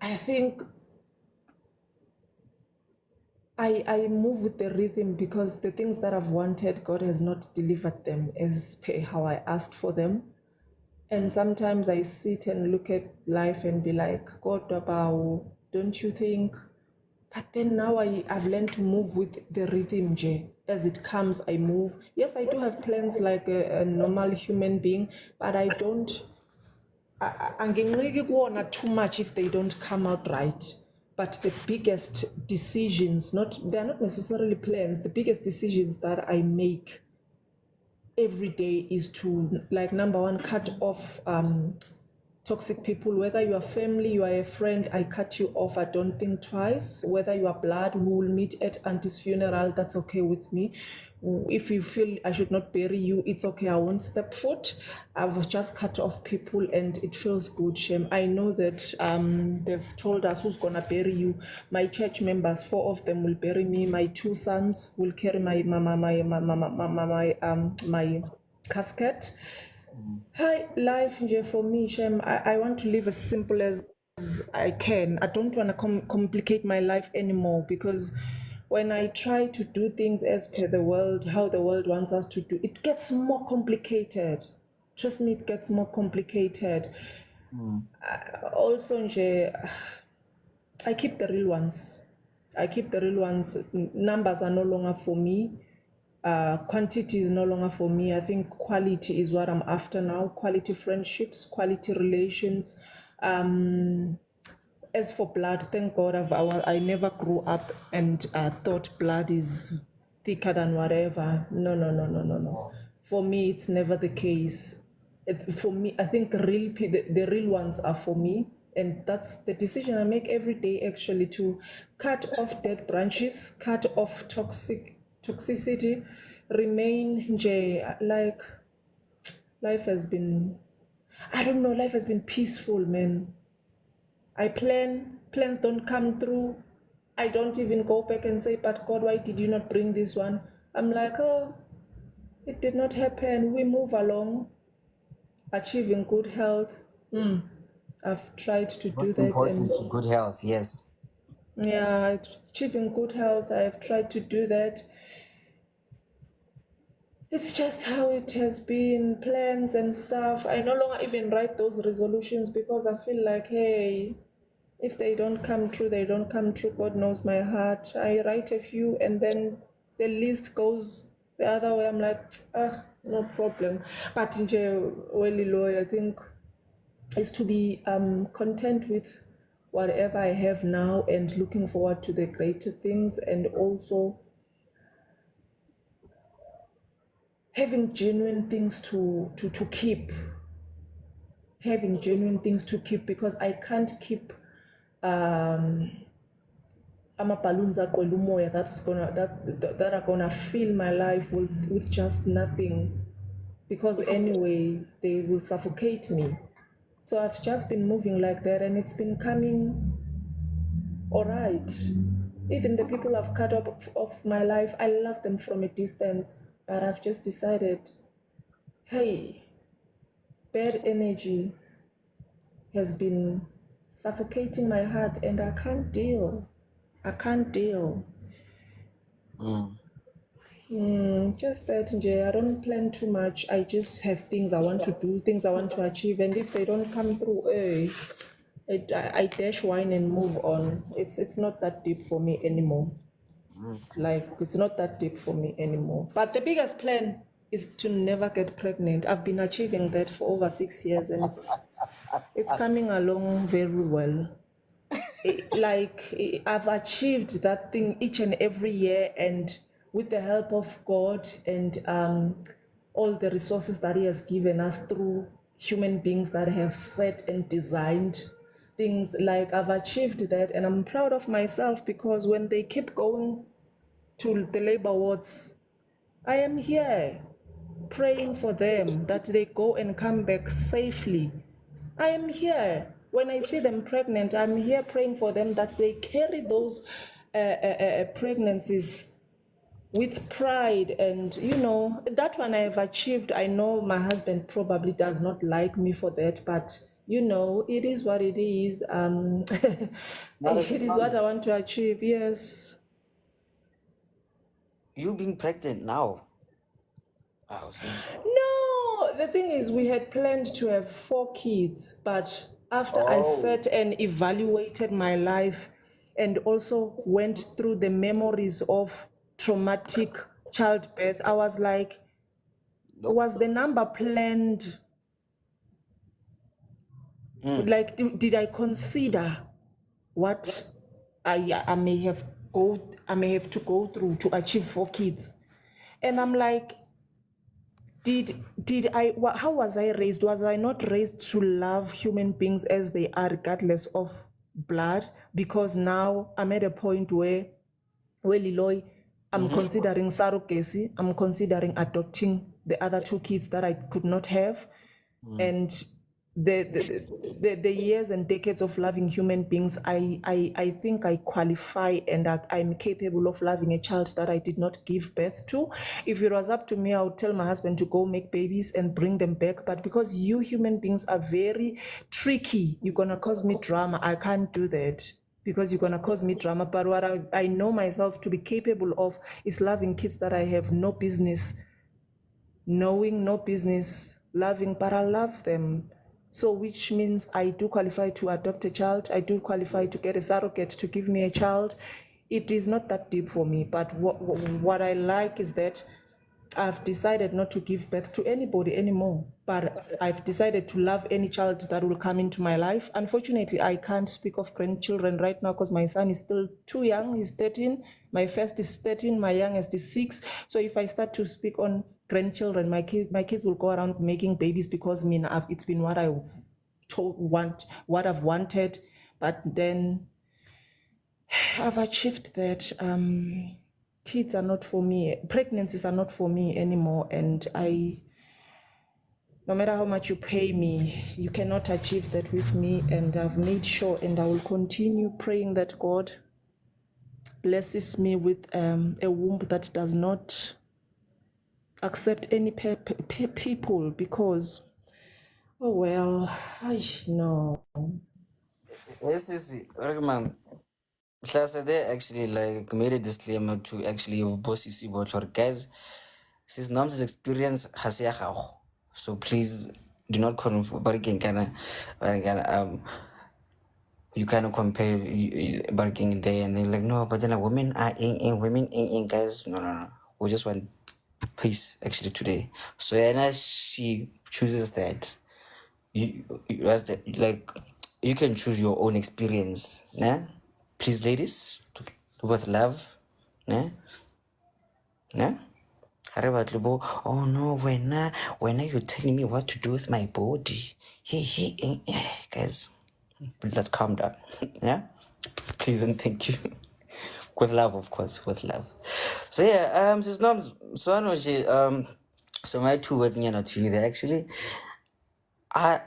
I think I move with the rhythm because the things that I've wanted, God has not delivered them as per how I asked for them. And sometimes I sit and look at life and be like, God, about, don't you think? But then now I've learned to move with the rhythm, Jay. As it comes, I move. Yes, I do have plans like a normal human being, but I don't. I'm getting too much if they don't come out right. But the biggest decisions, they're not necessarily plans. The biggest decisions that I make every day is to, like, number one, cut off toxic people. Whether you are family, you are a friend, I cut you off. I don't think twice. Whether you are blood, we will meet at auntie's funeral, that's okay with me. If you feel I should not bury you, it's okay, I won't step foot. I've just cut off people and it feels good, Shem. I know that they've told us who's gonna bury you. My church members, 4 of them will bury me. My 2 sons will carry my casket. Hi, life nje for me, Shem. I want to live as simple as I can. I don't want to complicate my life anymore because when I try to do things as per the world, how the world wants us to do, it gets more complicated. Trust me, it gets more complicated. Also, nje, I keep the real ones. I keep the real ones. Numbers are no longer for me. Quantity is no longer for me. I think quality is what I'm after now. Quality friendships, quality relations. As for blood, thank God I never grew up and thought blood is thicker than whatever. No. For me, it's never the case. For me, I think the real ones are for me. And that's the decision I make every day, actually, to cut off dead branches, cut off toxicity, remain like life has been, I don't know, life has been peaceful, man. I plans don't come through. I don't even go back and say, but God, why did you not bring this one? I'm like, oh, it did not happen. We move along, achieving good health. I've tried to do Most that, and important, good health, yes. yeah, achieving good health, I've tried to do that. It's just how it has been, plans and stuff. I no longer even write those resolutions because I feel like, hey, if they don't come true, they don't come true. God knows my heart. I write a few and then the list goes the other way. I'm like, no problem. But in Leeroy, I think is to be content with whatever I have now and looking forward to the greater things, and also having genuine things to keep. Having genuine things to keep, because I can't keep balloons that are gonna fill my life with just nothing, because anyway they will suffocate me. So I've just been moving like that and it's been coming all right. Even the people I've cut off my life, I love them from a distance, but I've just decided, hey, bad energy has been suffocating my heart and I can't deal. I can't deal. Just that, Nje, I don't plan too much. I just have things I want to do, things I want to achieve, and if they don't come through, I dash wine and move on. It's not that deep for me anymore. Like, it's not that deep for me anymore. But the biggest plan is to never get pregnant. I've been achieving that for over 6 years, and it's coming along very well. I've achieved that thing each and every year, and with the help of God and all the resources that He has given us through human beings that have set and designed things, like I've achieved that, and I'm proud of myself, because when they keep going to the labor wards, I am here praying for them that they go and come back safely. I am here. When I see them pregnant, I'm here praying for them that they carry those pregnancies with pride. And, that one I have achieved. I know my husband probably does not like me for that, but, it is what it is. It is what I want to achieve, yes. You being pregnant now. Oh, No, the thing is, we had planned to have 4 kids, but after I sat and evaluated my life and also went through the memories of traumatic childbirth, I was like, was the number planned? Like, did I consider what I may have to go through to achieve 4 kids? And I'm like, how was I raised? Was I not raised to love human beings as they are, regardless of blood? Because now I'm at a point where Leeroy, I'm considering surrogacy. I'm considering adopting the other 2 kids that I could not have. And the years and decades of loving human beings, I think I qualify and I'm capable of loving a child that I did not give birth to. If it was up to me, I would tell my husband to go make babies and bring them back. But because you human beings are very tricky, you're going to cause me drama. I can't do that because you're going to cause me drama. But what I know myself to be capable of is loving kids that I have no business knowing, no business loving, but I love them. So which means I do qualify to adopt a child. I do qualify to get a surrogate to give me a child. It is not that deep for me, but what I like is that I've decided not to give birth to anybody anymore, but I've decided to love any child that will come into my life. Unfortunately, I can't speak of grandchildren right now because my son is still too young. He's 13. My first is 13. My youngest is 6. So if I start to speak on grandchildren, my kids will go around making babies because it's been what what I've wanted. But then I've achieved that. Kids are not for me. Pregnancies are not for me anymore. And no matter how much you pay me, you cannot achieve that with me. And I've made sure, and I will continue praying that God blesses me with a womb that does not accept any people, because, oh well, I know. This is man. They actually like made a disclaimer to actually boss you about for guys. Since Nom's experience has so please do not confuse. But again, you kind of compare barking there and they're like, no, but then women are in guys. No. We just want peace actually today. So and she chooses that. That's like you can choose your own experience, nah? Please, ladies, do with love, nah? Nah? Oh no, when are you telling me what to do with my body? Guys, let's calm down. Yeah? Please and thank you. With love, of course, with love. So yeah, so my 2 words to you there actually. I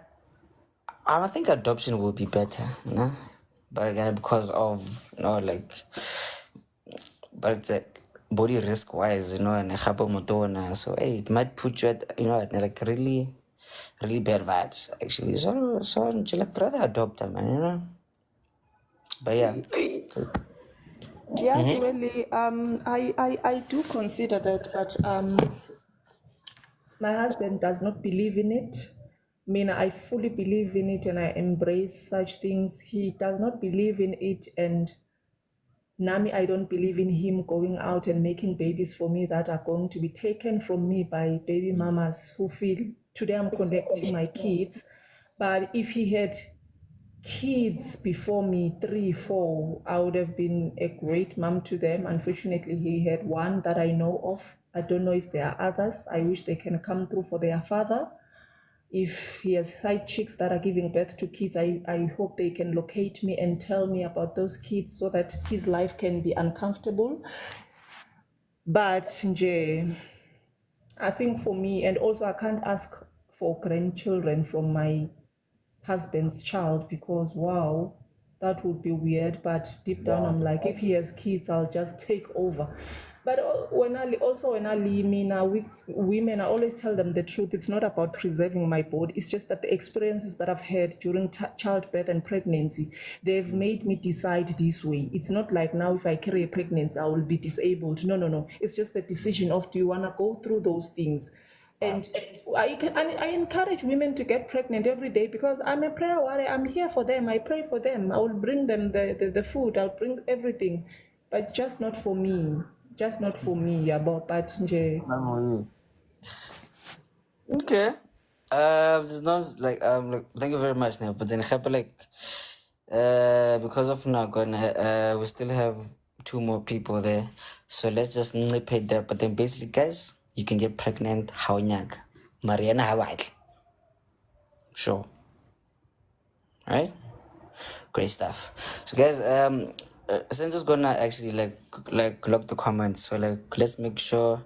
think adoption will be better, no? But again, because of but it's like body risk wise, and so hey, it might put you at like really, really bad vibes actually. So like rather adopt them, man, But yeah. Yes, really. I do consider that, but my husband does not believe in it. I mean, I fully believe in it and I embrace such things. He does not believe in it, and Nami, I don't believe in him going out and making babies for me that are going to be taken from me by baby mamas who feel today I'm connecting my kids. But if he had kids before me, 3, 4, I would have been a great mom to them. Unfortunately, he had one that I know of. I don't know if there are others. I wish they can come through for their father. If he has side chicks that are giving birth to kids, I hope they can locate me and tell me about those kids so that his life can be uncomfortable. But I think for me, and also I can't ask for grandchildren from my husband's child because wow, that would be weird. But deep down, I'm like, if he has kids, I'll just take over. But when I leave me now with women, I always tell them the truth. It's not about preserving my body. It's just that the experiences that I've had during childbirth and pregnancy, they've made me decide this way. It's not like now if I carry a pregnancy, I will be disabled. No, no, no. It's just the decision of do you want to go through those things. And I encourage women to get pregnant every day because I'm a prayer warrior. I'm here for them. I pray for them. I will bring them the food. I'll bring everything, but just not for me. Just not for me. Yeah, but nje. Okay. There's no like look, thank you very much, Neil. But then happen like because of Nagon, we still have two more people there. So let's just nip it there. But then basically, guys, you can get pregnant how nyag. Mariana Hawaii. Sure. Right? Great stuff. So guys, Senzo's gonna actually like lock the comments. So like let's make sure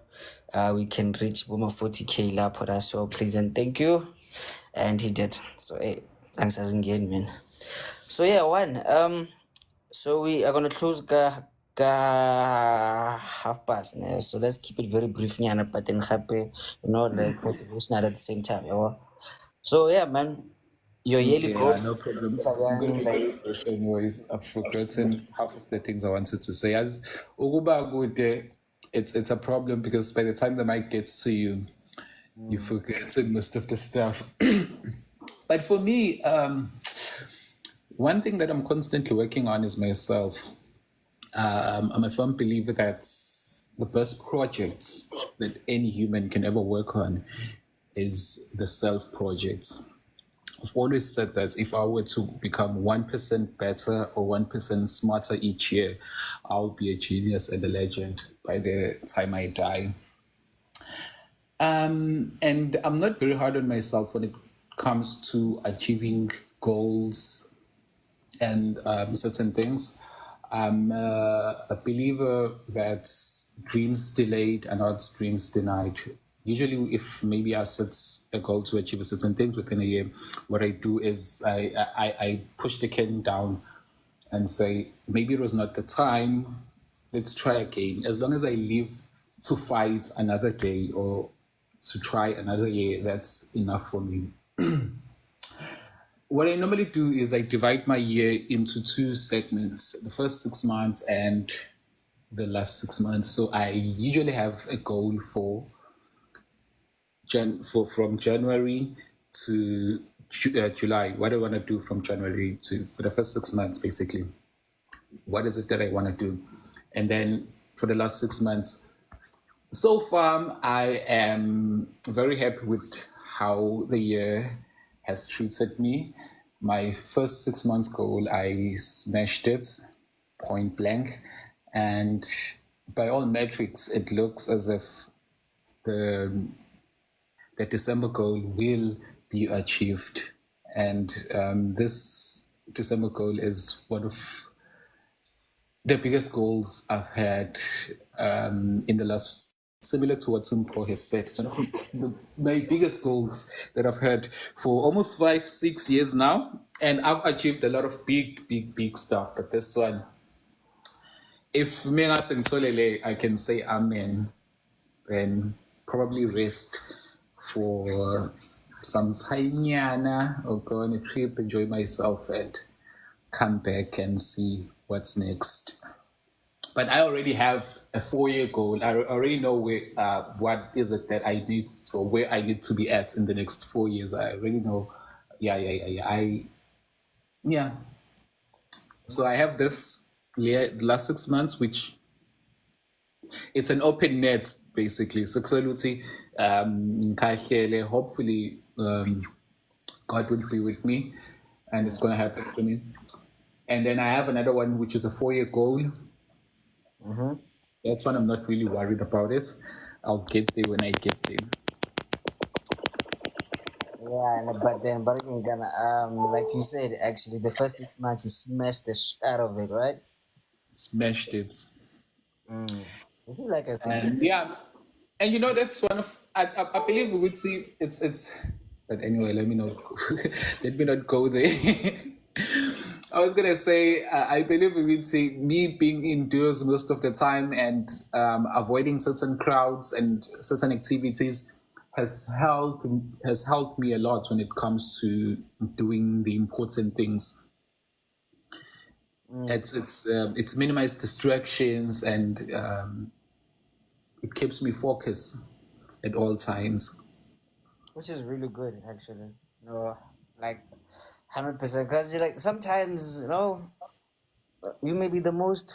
we can reach Boomer 40K la for us. So please and thank you. And he did. So hey, thanks as again, man. So yeah, so we are gonna close ga half past now. So let's keep it very brief, nyana, but then happy, like motivational at the same time, So yeah, man. Your yearly Okay, goal. no problem. I'm going to go first anyways. I've forgotten half of the things I wanted to say. As Uguba Gude, it's a problem because by the time the mic gets to you, you forget most of the stuff. But for me, one thing that I'm constantly working on is myself. I'm a firm believer that the best projects that any human can ever work on is the self projects. I've always said that if I were to become 1% better or 1% smarter each year, I'll be a genius and a legend by the time I die. And I'm not very hard on myself when it comes to achieving goals and certain things. I'm a believer that dreams delayed are not dreams denied. Usually, if maybe I set a goal to achieve a certain things within a year, what I do is I push the can down and say, maybe it was not the time, let's try again. As long as I live to fight another day or to try another year, that's enough for me. What I normally do is I divide my year into two segments, the first 6 months and the last 6 months. So I usually have a goal for from January to July. What I want to do from January to for the first 6 months, basically. What is it that I want to do? And then for the last 6 months, so far I am very happy with how the year has treated me. My first 6 months goal, I smashed it point blank. And by all metrics, it looks as if the December goal will be achieved. And this December goal is one of the biggest goals I've had in the last, similar to what Sumpo has said. So my biggest goals that I've had for almost 5-6 years now, and I've achieved a lot of big stuff. But this one, if Mengas and Solele, I can say amen, then probably rest for some time, or go on a trip, enjoy myself, and come back and see what's next. But I already have a 4-year goal. I already know where what is it that I need or where I need to be at in the next 4 years. I already know. Yeah. So I have this last 6 months, which it's an open net basically. Sexuality, hopefully, God will be with me, and it's going to happen for me. And then I have another one, which is a 4-year goal. That's one I'm not really worried about it. I'll get there when I get there. Yeah, but then, like you said, actually, the first 6 months you smashed the shit out of it, right? Smashed it. This is like I said. And yeah, And you know, that's one of I believe we would see it's. But anyway, let me not let me not go there. I was gonna say I believe we would see me being indoors most of the time and avoiding certain crowds and certain activities has helped me a lot when it comes to doing the important things. It's minimized distractions and it keeps me focused at all times. Which is really good, actually. No, like 100%. Because like sometimes, you may be the most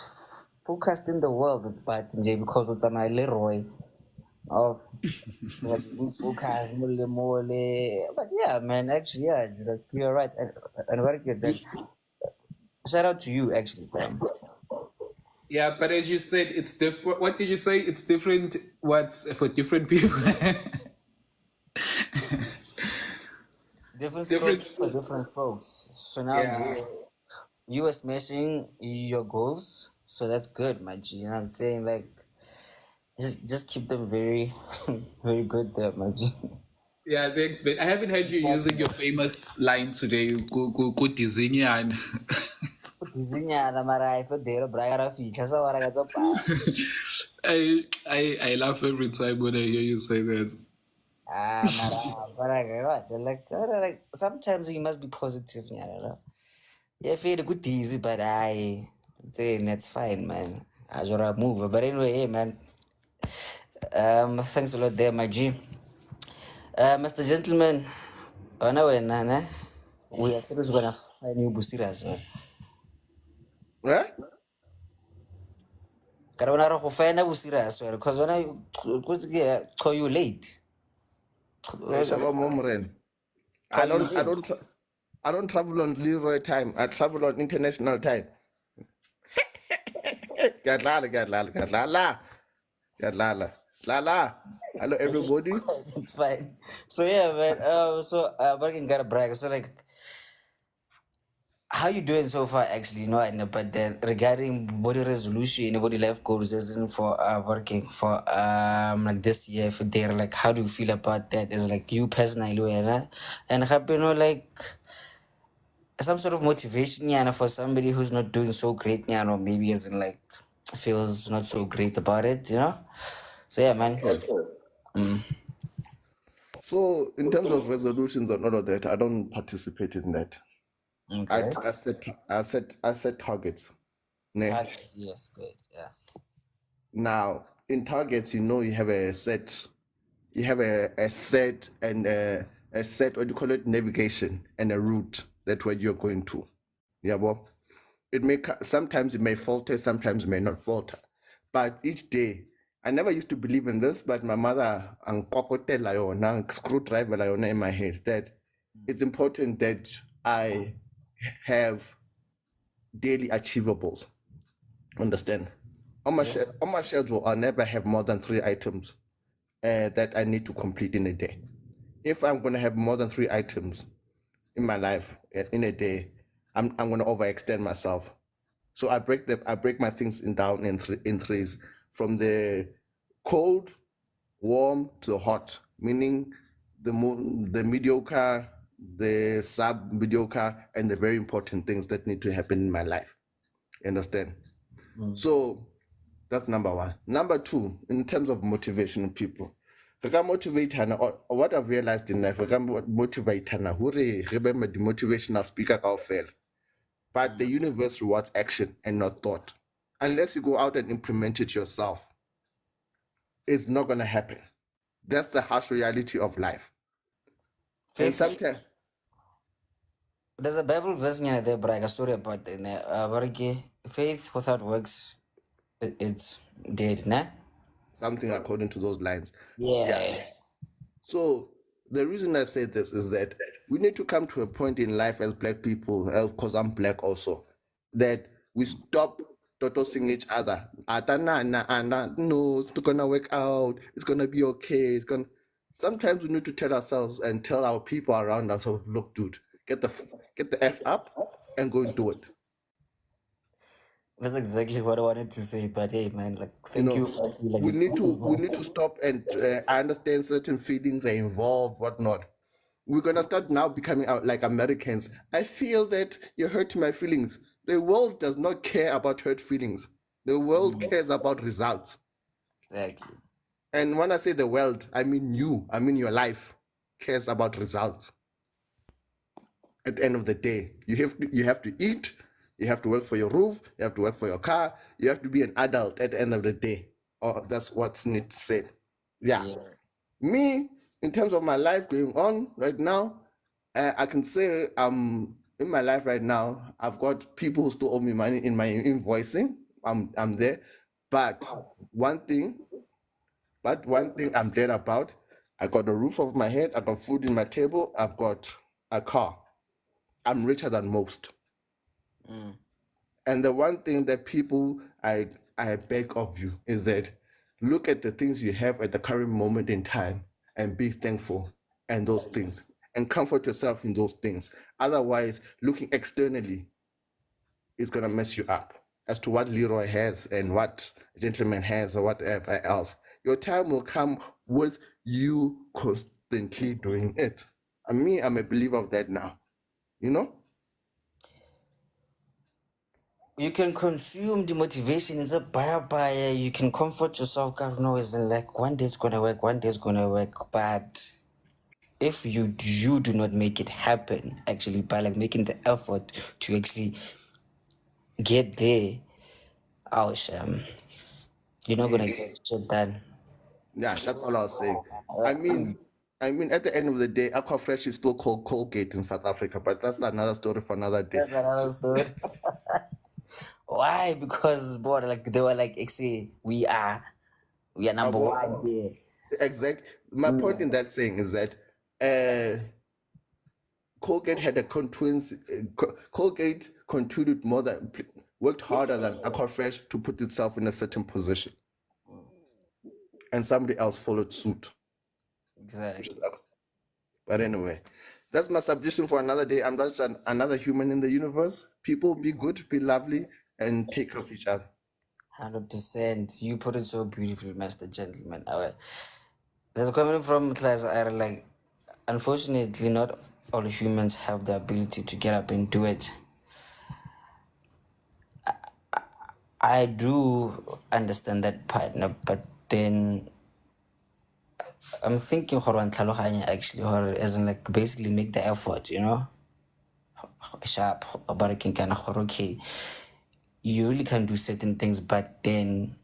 focused in the world, but because it's my Leroy of like lose focus, mole. But yeah, man, actually, yeah, like, you're right. And what you're like, shout out to you, actually, fam. Yeah, but as you said, it's different. What did you say? It's different. What's for different people? Different Different strokes for strokes. different folks. So now, Yeah, you are smashing your goals, so that's good, my G. You know what I'm saying? Like, just keep them very, very good there, my G. yeah. Thanks, man. I haven't heard you using your famous line today. Go Disney and Zinyana mara ifedero braga fika sa wara ka pa. I laugh every time when I hear you say that. Mara like sometimes you must be positive, you know. Yeah, feel good easy, but then that's fine, man. As what I move. But anyway, hey man. Thanks a lot there, my G. Mr. Gentleman, ona wena ne? We are serious gonna find you busirias, man. Eh? Kada wana ra go find busirias, man, because when I call you late. Shalom, Omren. Call I you don't, I late. don't, tra- I don't travel on Leroy time. I travel on international time. Gadlala, gadlala, gadlala, gadlala, lala. Hello, everybody. It's fine. So yeah, man. Working got a brag. So like, how you doing so far? Actually, and but then regarding body resolution, body life goals, isn't for working for like this year for there. Like, how do you feel about that? Is like you personally, and have like some sort of motivation, for somebody who's not doing so great, maybe as in like feels not so great about it, So yeah, man. Okay. Mm, So, in terms of resolutions and all of that, I don't participate in that. I, okay. I set, I set targets. Ne? Targets, yes, great. Yeah. Now, in targets, you have a set, you have a set and a set, what do you call it, navigation and a route that where you're going to. Yeah, well, sometimes it may falter, sometimes it may not falter. But each day, I never used to believe in this, but my mother angkokotela yona, screwdriver yona in my head that it's important that I have daily achievables. Understand? On my schedule, I'll never have more than 3 items that I need to complete in a day. If I'm going to have more than 3 items in my life in a day, I'm going to overextend myself. So I break my things down in threes, from the cold, warm to hot, meaning the mediocre, the sub mediocre, and the very important things that need to happen in my life. You understand? So that's number one. Number two, in terms of motivation people. Or what I've realized in life, motivate who remember the motivational speaker kaofela. But the universe rewards action and not thought. Unless you go out and implement it yourself, it's not going to happen. That's the harsh reality of life. And Faith, sometimes, there's a Bible verse there, but I got story about it. Faith without works, it's dead, nah? something according to those lines. Yeah. So the reason I say this is that we need to come to a point in life as black people, because I'm black also, that we stop tossing each other. No, it's not gonna work out. It's gonna be okay. Sometimes we need to tell ourselves and tell our people around us, oh, look, dude, get the f up and go and do it. That's exactly what I wanted to say. But hey, man, like, You thank know, you for actually like we need to stop and I understand certain feelings are involved, whatnot. We're gonna start now becoming out like Americans. I feel that you're hurting my feelings. The world does not care about hurt feelings. The world cares about results. exactly. And when I say the world, I mean you. I mean your life cares about results. At the end of the day, you have to eat. You have to work for your roof. You have to work for your car. You have to be an adult at the end of the day. Oh, that's what's neat said. Yeah. Yeah. Me, in terms of my life going on right now, I can say in my life right now, I've got people who still owe me money in my invoicing. I'm there. But one thing, one thing I'm glad about, I got a roof over my head, I got food in my table, I've got a car. I'm richer than most. And the one thing that people I beg of you is that look at the things you have at the current moment in time and be thankful and those things and comfort yourself in those things. Otherwise, looking externally is gonna mess you up as to what Leroy has and what Gentleman has or whatever else. Your time will come with you constantly doing it. And me, I'm a believer of that now. You know? You can consume the motivation. It's a buyer. You can comfort yourself. God knows, and like one day it's gonna work. One day it's gonna work. But if you do not make it happen, actually, by like making the effort to actually get there, oh sham, you're not gonna Yes. get shit done. Yeah, that's all I was saying. I mean, at the end of the day, Aquafresh is still called Colgate in South Africa, but that's another story for another day. That's another story. Why? Because boy, like they were like, "Say we are number one there." Exact. My point in that saying is that uh, Colgate had a Colgate contributed more than worked harder than Aquafresh to put itself in a certain position, and somebody else followed suit. Exactly. But anyway, that's my submission for another day. I'm just another human in the universe. People be good, be lovely, and take care of each other. 100%. You put it so beautifully, Master Gentleman. There's a comment from class. I like. Unfortunately, not all humans have the ability to get up and do it. I do understand that partner, but then I'm thinking actually, or as in like basically make the effort, you know? Sharp, but I can kind of okay. You really can do certain things, but then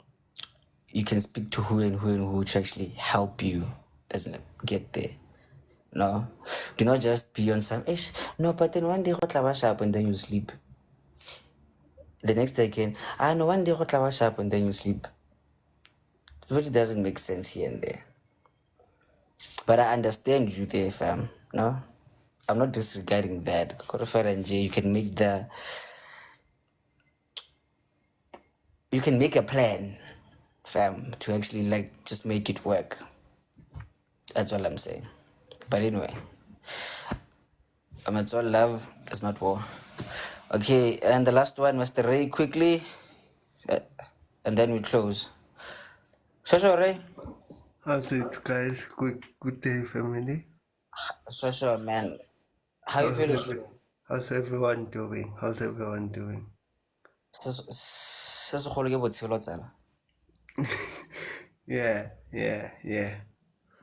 you can speak to who to actually help you, as in like, get there. No, do not just be on some ish. No, but then one day go tla ba sharp and then you sleep. The next day again, no, one day go tla ba sharp and then you sleep. It really doesn't make sense here and there. But I understand you there, fam. No, I'm not disregarding that. You can make you can make a plan, fam, to actually like just make it work. That's all I'm saying. But anyway, it's all love. It's not war. Okay, and the last one, Mr. Ray, quickly, uh, and then we close. Sure, Ray. How's it, guys? Good day, family. Sure, man. How you feeling? How's everyone doing? How's everyone doing? Se segolo ke botshelo tsala. Yeah.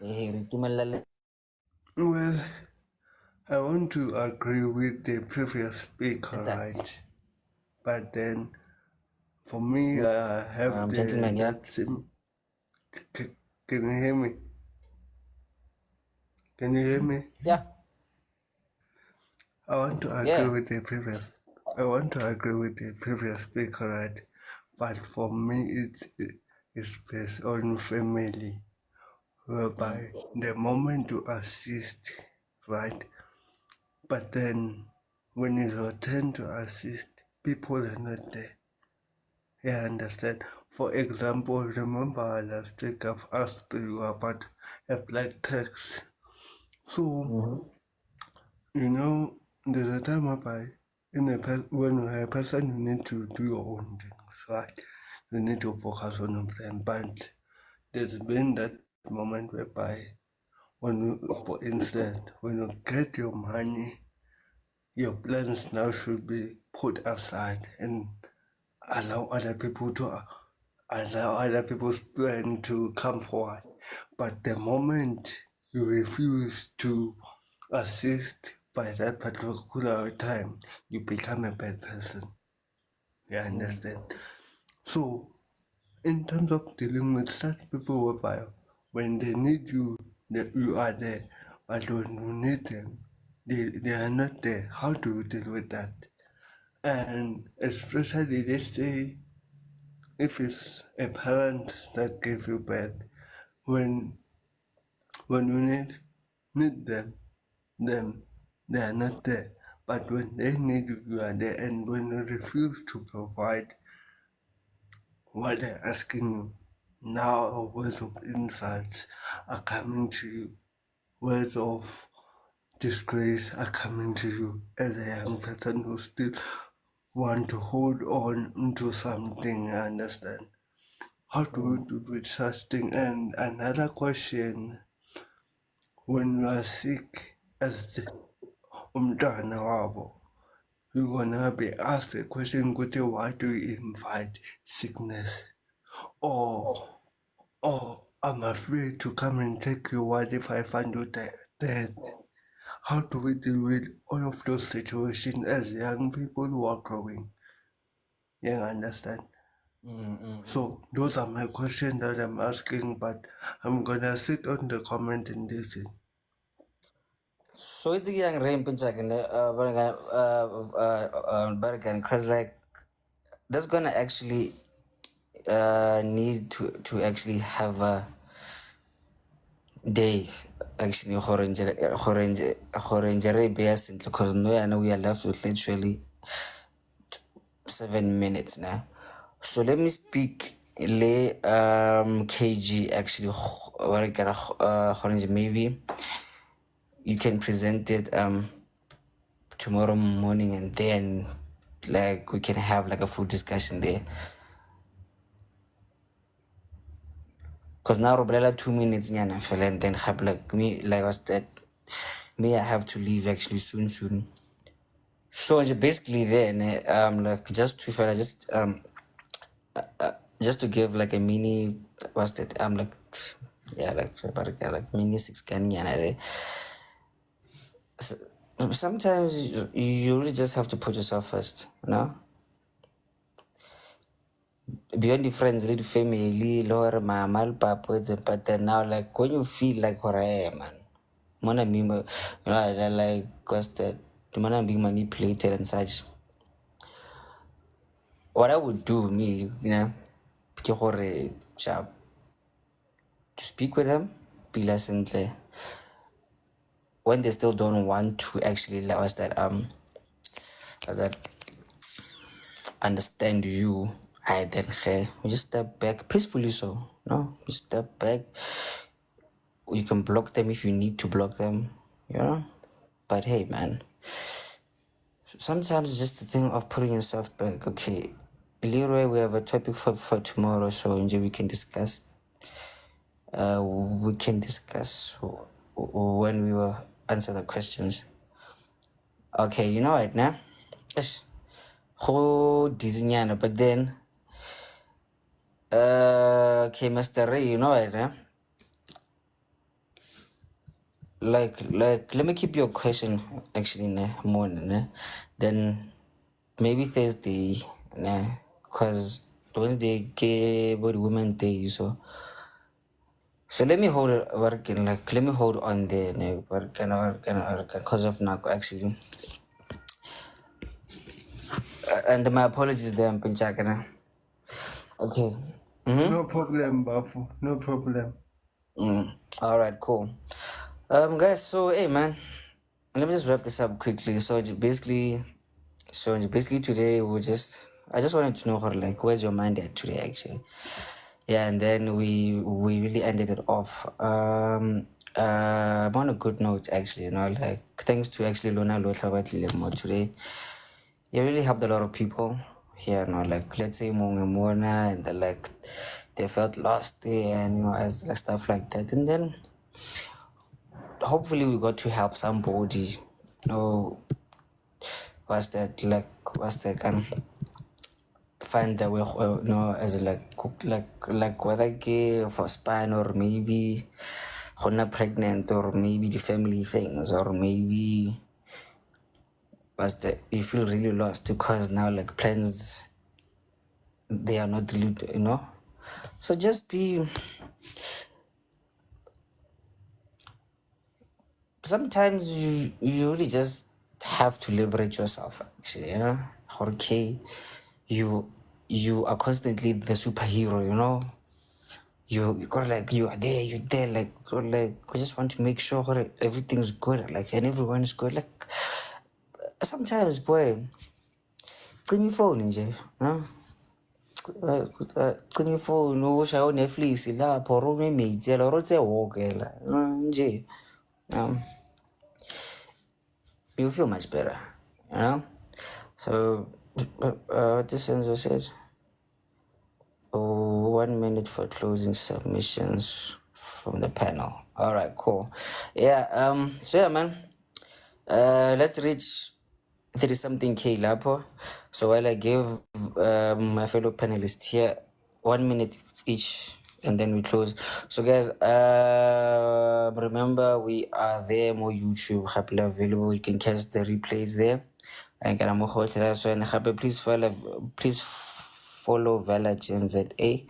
Re itumelela le- Well, I want to agree with the previous speaker, letsatsi. right? But then, for me, I have Gentleman, yeah. Can you hear me? Can you hear me? Yeah. I want to agree Yeah. with the previous. I want to agree with the previous speaker, right? But for me, it's based on family, whereby the moment you assist, right? But then when it's your turn to assist, people are not there. Yeah, understand. For example, remember last week I've asked you about a black tax. So, you know, there's a time I buy. when you're a person, you need to do your own things, right? You need to focus on your plan. But there's been that moment whereby, for instance, when you get your money, your plans now should be put aside and allow other people to allow other people's plan to come forward. But the moment you refuse to assist by that particular time, you become a bad person. You understand? So, in terms of dealing with such people whereby when they need you, that you are there, but when you need them, they are not there. How do you deal with that? And especially, let's say, if it's a parent that gave you birth, when you need them they are not there. But when they need you, you are there. And when you refuse to provide what they're asking you, now words of insults are coming to you. Words of disgrace are coming to you as a young person who still want to hold on to something, I understand. How do you do with such thing? And another question, when you are sick as umntwana wabo, you're gonna be asked a question, why do you invite sickness? Or I'm afraid to come and take you, what if I find you dead? How do we deal with all of those situations as young people who are growing? You understand? So those are my questions that I'm asking, but I'm gonna sit on the comment and listen. So it's a young rain Bergen, cause like that's gonna actually need to actually have a day actually because no, I know we are left with literally 7 minutes now. So let me speak KG actually what I got maybe you can present it tomorrow morning, and then like we can have like a full discussion there. Cause now Robrella 2 minutes nyana fell, and then have like me like was that me I have to leave actually soon. So basically then like just to fella just to give like a mini what's that like yeah like mini 6 can nyana there. Sometimes you really just have to put yourself first, you know? Beyond the friends, little family, lower mama, papa, but then now like when you feel like hey, man, wanna be, you know, I like cause that you wanna be manipulated and such. What I would do, me, you know, ke gore, sharp, to speak with them, be less and clear. When they still don't want to actually let us that understand you, I then we just step back peacefully. So no, you step back. You can block them if you need to block them, you know. But hey, man, sometimes it's just the thing of putting yourself back. Okay, Leroy, we have a topic for tomorrow, so we can discuss. We can discuss when we will answer the questions. Okay, you know what, now? Yes. Whole Disney, but then, okay, Mr. Ray, you know what, nah? Like, let me keep your question actually, nah, more, nah? Then maybe Thursday, nah, cause Wednesday, body women day, so. So let me hold it, working like let me hold on there, nah, cause of now actually. And my apologies there, Pinchakana. Okay. No problem, Bafu. No problem. All right, cool. Guys, so hey, man, let me just wrap this up quickly. So basically today I just wanted to know how like where's your mind at today actually. Yeah, and then we really ended it off. On a good note actually, you know, like thanks to actually Lona Lotla more today. you really helped a lot of people here, like let's say Mongemona, and they felt lost there, and as like stuff like that. And then hopefully we got to help somebody, was that find the way, as like whether for spine, or maybe not pregnant, or maybe the family things, or maybe was that you feel really lost because now like plans, they are not really, so just be, sometimes you really just have to liberate yourself, actually, okay, you are constantly the superhero, you got like you're there, like I just want to make sure that everything's good, like, and everyone is good, like sometimes, boy, clean your phone nje, clean your phone, ushaya uNetflix lapho, or unemate or utse wokela nje, you feel much better, so this sensor says, oh, 1 minute for closing submissions from the panel. All right, cool. Yeah, so yeah, man. Let's reach 30 something K lapo. So while I give my fellow panelists here 1 minute each, and then we close. So guys, remember we are there, more YouTube happily available. You can catch the replays there. And please follow Vala Gen ZA.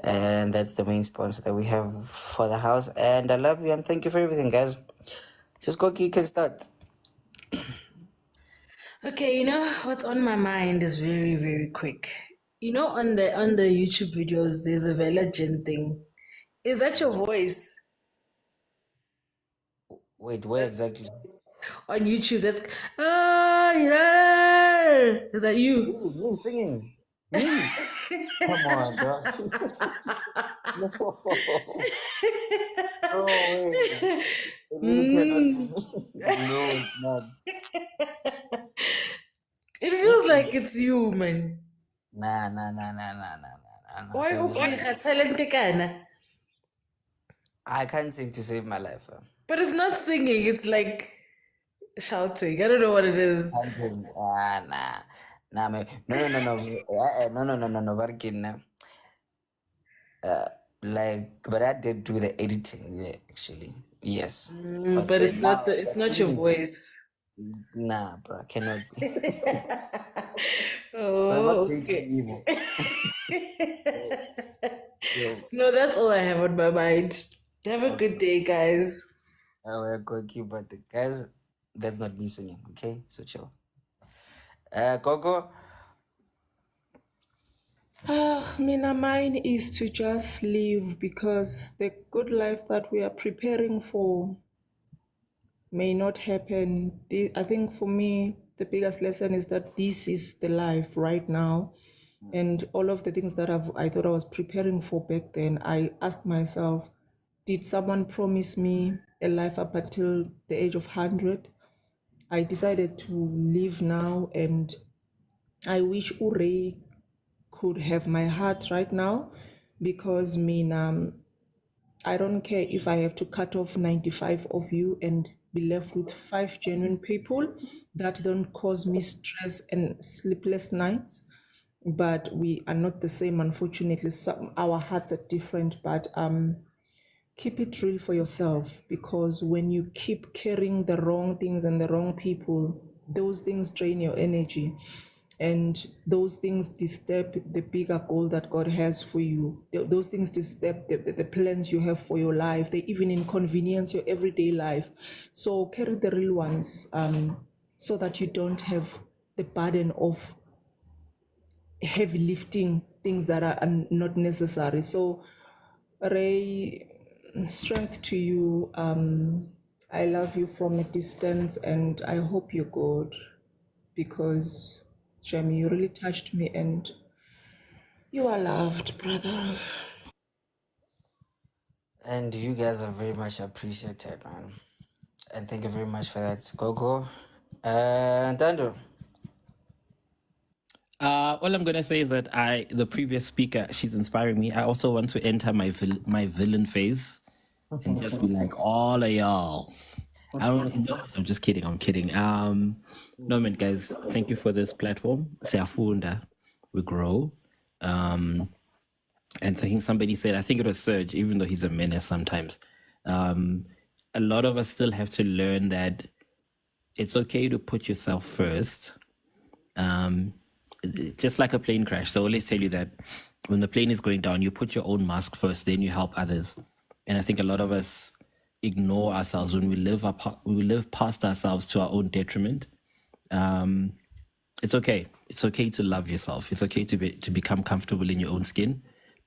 And that's the main sponsor that we have for the house. And I love you and thank you for everything, guys. Just Koki, you can start. Okay, what's on my mind is very, very quick. On the YouTube videos, there's a Velagen thing. Is that your voice Wait, where exactly? on YouTube? That's yeah. Is that you? Me singing. Me. Come on, dog. No. No way. It really cannot be me. No, it's not. It feels like it's you, man. Nah. Why Sam, it's not. talent kana? I can't sing to save my life. But it's not singing, it's like shouting. I don't know what it is. Can't sing. Nah. Nah, man. No. No. Barkin. But I did do the editing, yeah, actually. Yes. But But it's then not now, it's not your voice. nah, bro, cannot be. I'm not Oh, changing okay. evil. Yo, No, that's all I have on my mind. Have a good day, guys. we're going to keep, but the guys, that's not me singing, okay? So chill. Coco, Mina, mine is to just live because the good life that we are preparing for may not happen. I think for me, the biggest lesson is that this is the life right now. And all of the things that I thought I was preparing for back then, I asked myself, did someone promise me a life up until the age of 100? I decided to live now, and I wish Ure could have my heart right now, because I don't care if I have to cut off 95 of you and be left with 5 genuine people that don't cause me stress and sleepless nights. But we are not the same, unfortunately. Our hearts are different, but keep it real for yourself, because when you keep carrying the wrong things and the wrong people, those things drain your energy, and those things disturb the bigger goal that God has for you. Those things disturb the plans you have for your life. They even inconvenience your everyday life. So carry the real ones, so that you don't have the burden of heavy lifting things that are not necessary. So Ray, strength to you. I love you from a distance, and I hope you're good, because Jamie, you really touched me, and you are loved, brother. and you guys are very much appreciated, man. And thank you very much for that, Coco. And Andrew. All I'm gonna say is that the previous speaker, she's inspiring me. I also want to enter my villain phase and just be like all of y'all. I don't know. I'm just kidding. I'm kidding. No man, guys. Thank you for this platform. Siafunda, we grow. And I think somebody said, I think it was Serge, even though he's a menace sometimes. A lot of us still have to learn that it's okay to put yourself first. Just like a plane crash. They always tell you that when the plane is going down, you put your own mask first, then you help others. And I think a lot of us ignore ourselves when we live past ourselves to our own detriment. It's okay. It's okay to love yourself. It's okay to become comfortable in your own skin,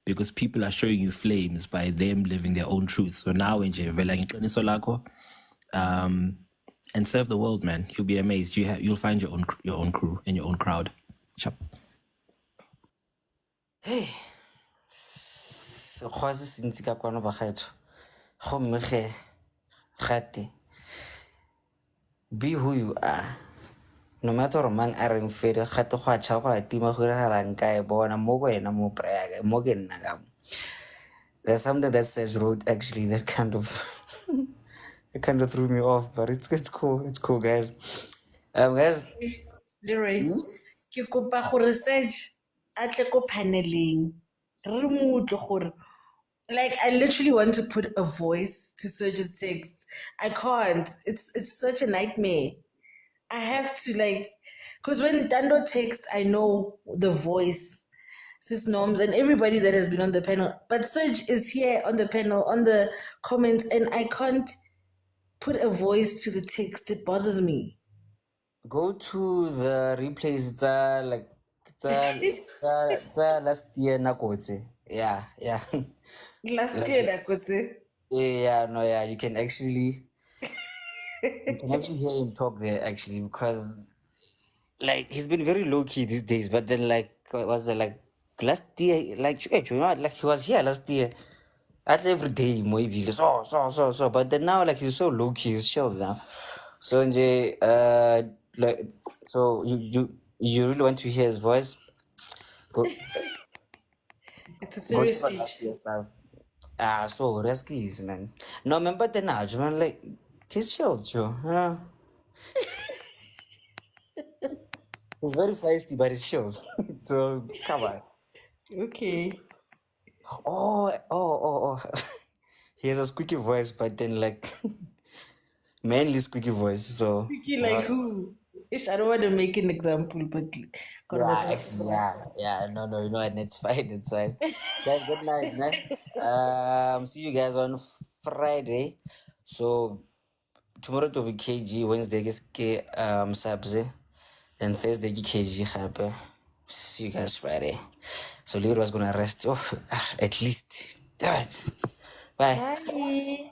because people are showing you flames by them living their own truth. So now, and serve the world, man. You'll be amazed. You'll find your own crew and your own crowd. Chop. sekgwa se se ntsi ka kwano bagaetsho gomme gate be who you are, no matter gore mang a reng fere gate go a tšha go a tima go iragalang kae bona mo go wena mo praya mo ke nna ka mo. There's something that says road actually that kind of it kind of threw me off, but it's cool. It's cool, guys. Guys. Leroy, ke kopa gore Serge a tle ko paneleng re mo utlwe gore, like, I literally want to put a voice to Serge's text. I can't. It's such a nightmare. I have to, like, because when Dando texts, I know the voice, Sis Norms, and everybody that has been on the panel. But Serge is here on the panel, on the comments, and I can't put a voice to the text. It bothers me. Go to the replays. It's last year nakotse. Yeah. Last year, that was it. Yeah, no, yeah. You can actually hear him talk there actually, because like he's been very low key these days. But then like what was it like last year? Like you know, like he was here last year. At every day, maybe so. But then now, like he's so low key, he's chilled now. So nje, like so you really want to hear his voice? Go It's a go serious check out age. last year's stuff. So rescues, man. No, remember the Naj, man. Like he's chilled, Joe. Yeah. He's very feisty, but he's chilled. So come on. Okay. Oh. He has a squeaky voice, but then like mainly squeaky voice. So Thinking like who? Ish, I don't want to make an example, but yeah, actually, yeah. No, you know what? It's fine. It's fine. Guys, good night, man. See you guys on Friday. So tomorrow to be KG, Wednesday is Sabze, and Thursday is KG happy. See you guys Friday. So Leroy was gonna rest off at least. Damn it. Bye. Bye.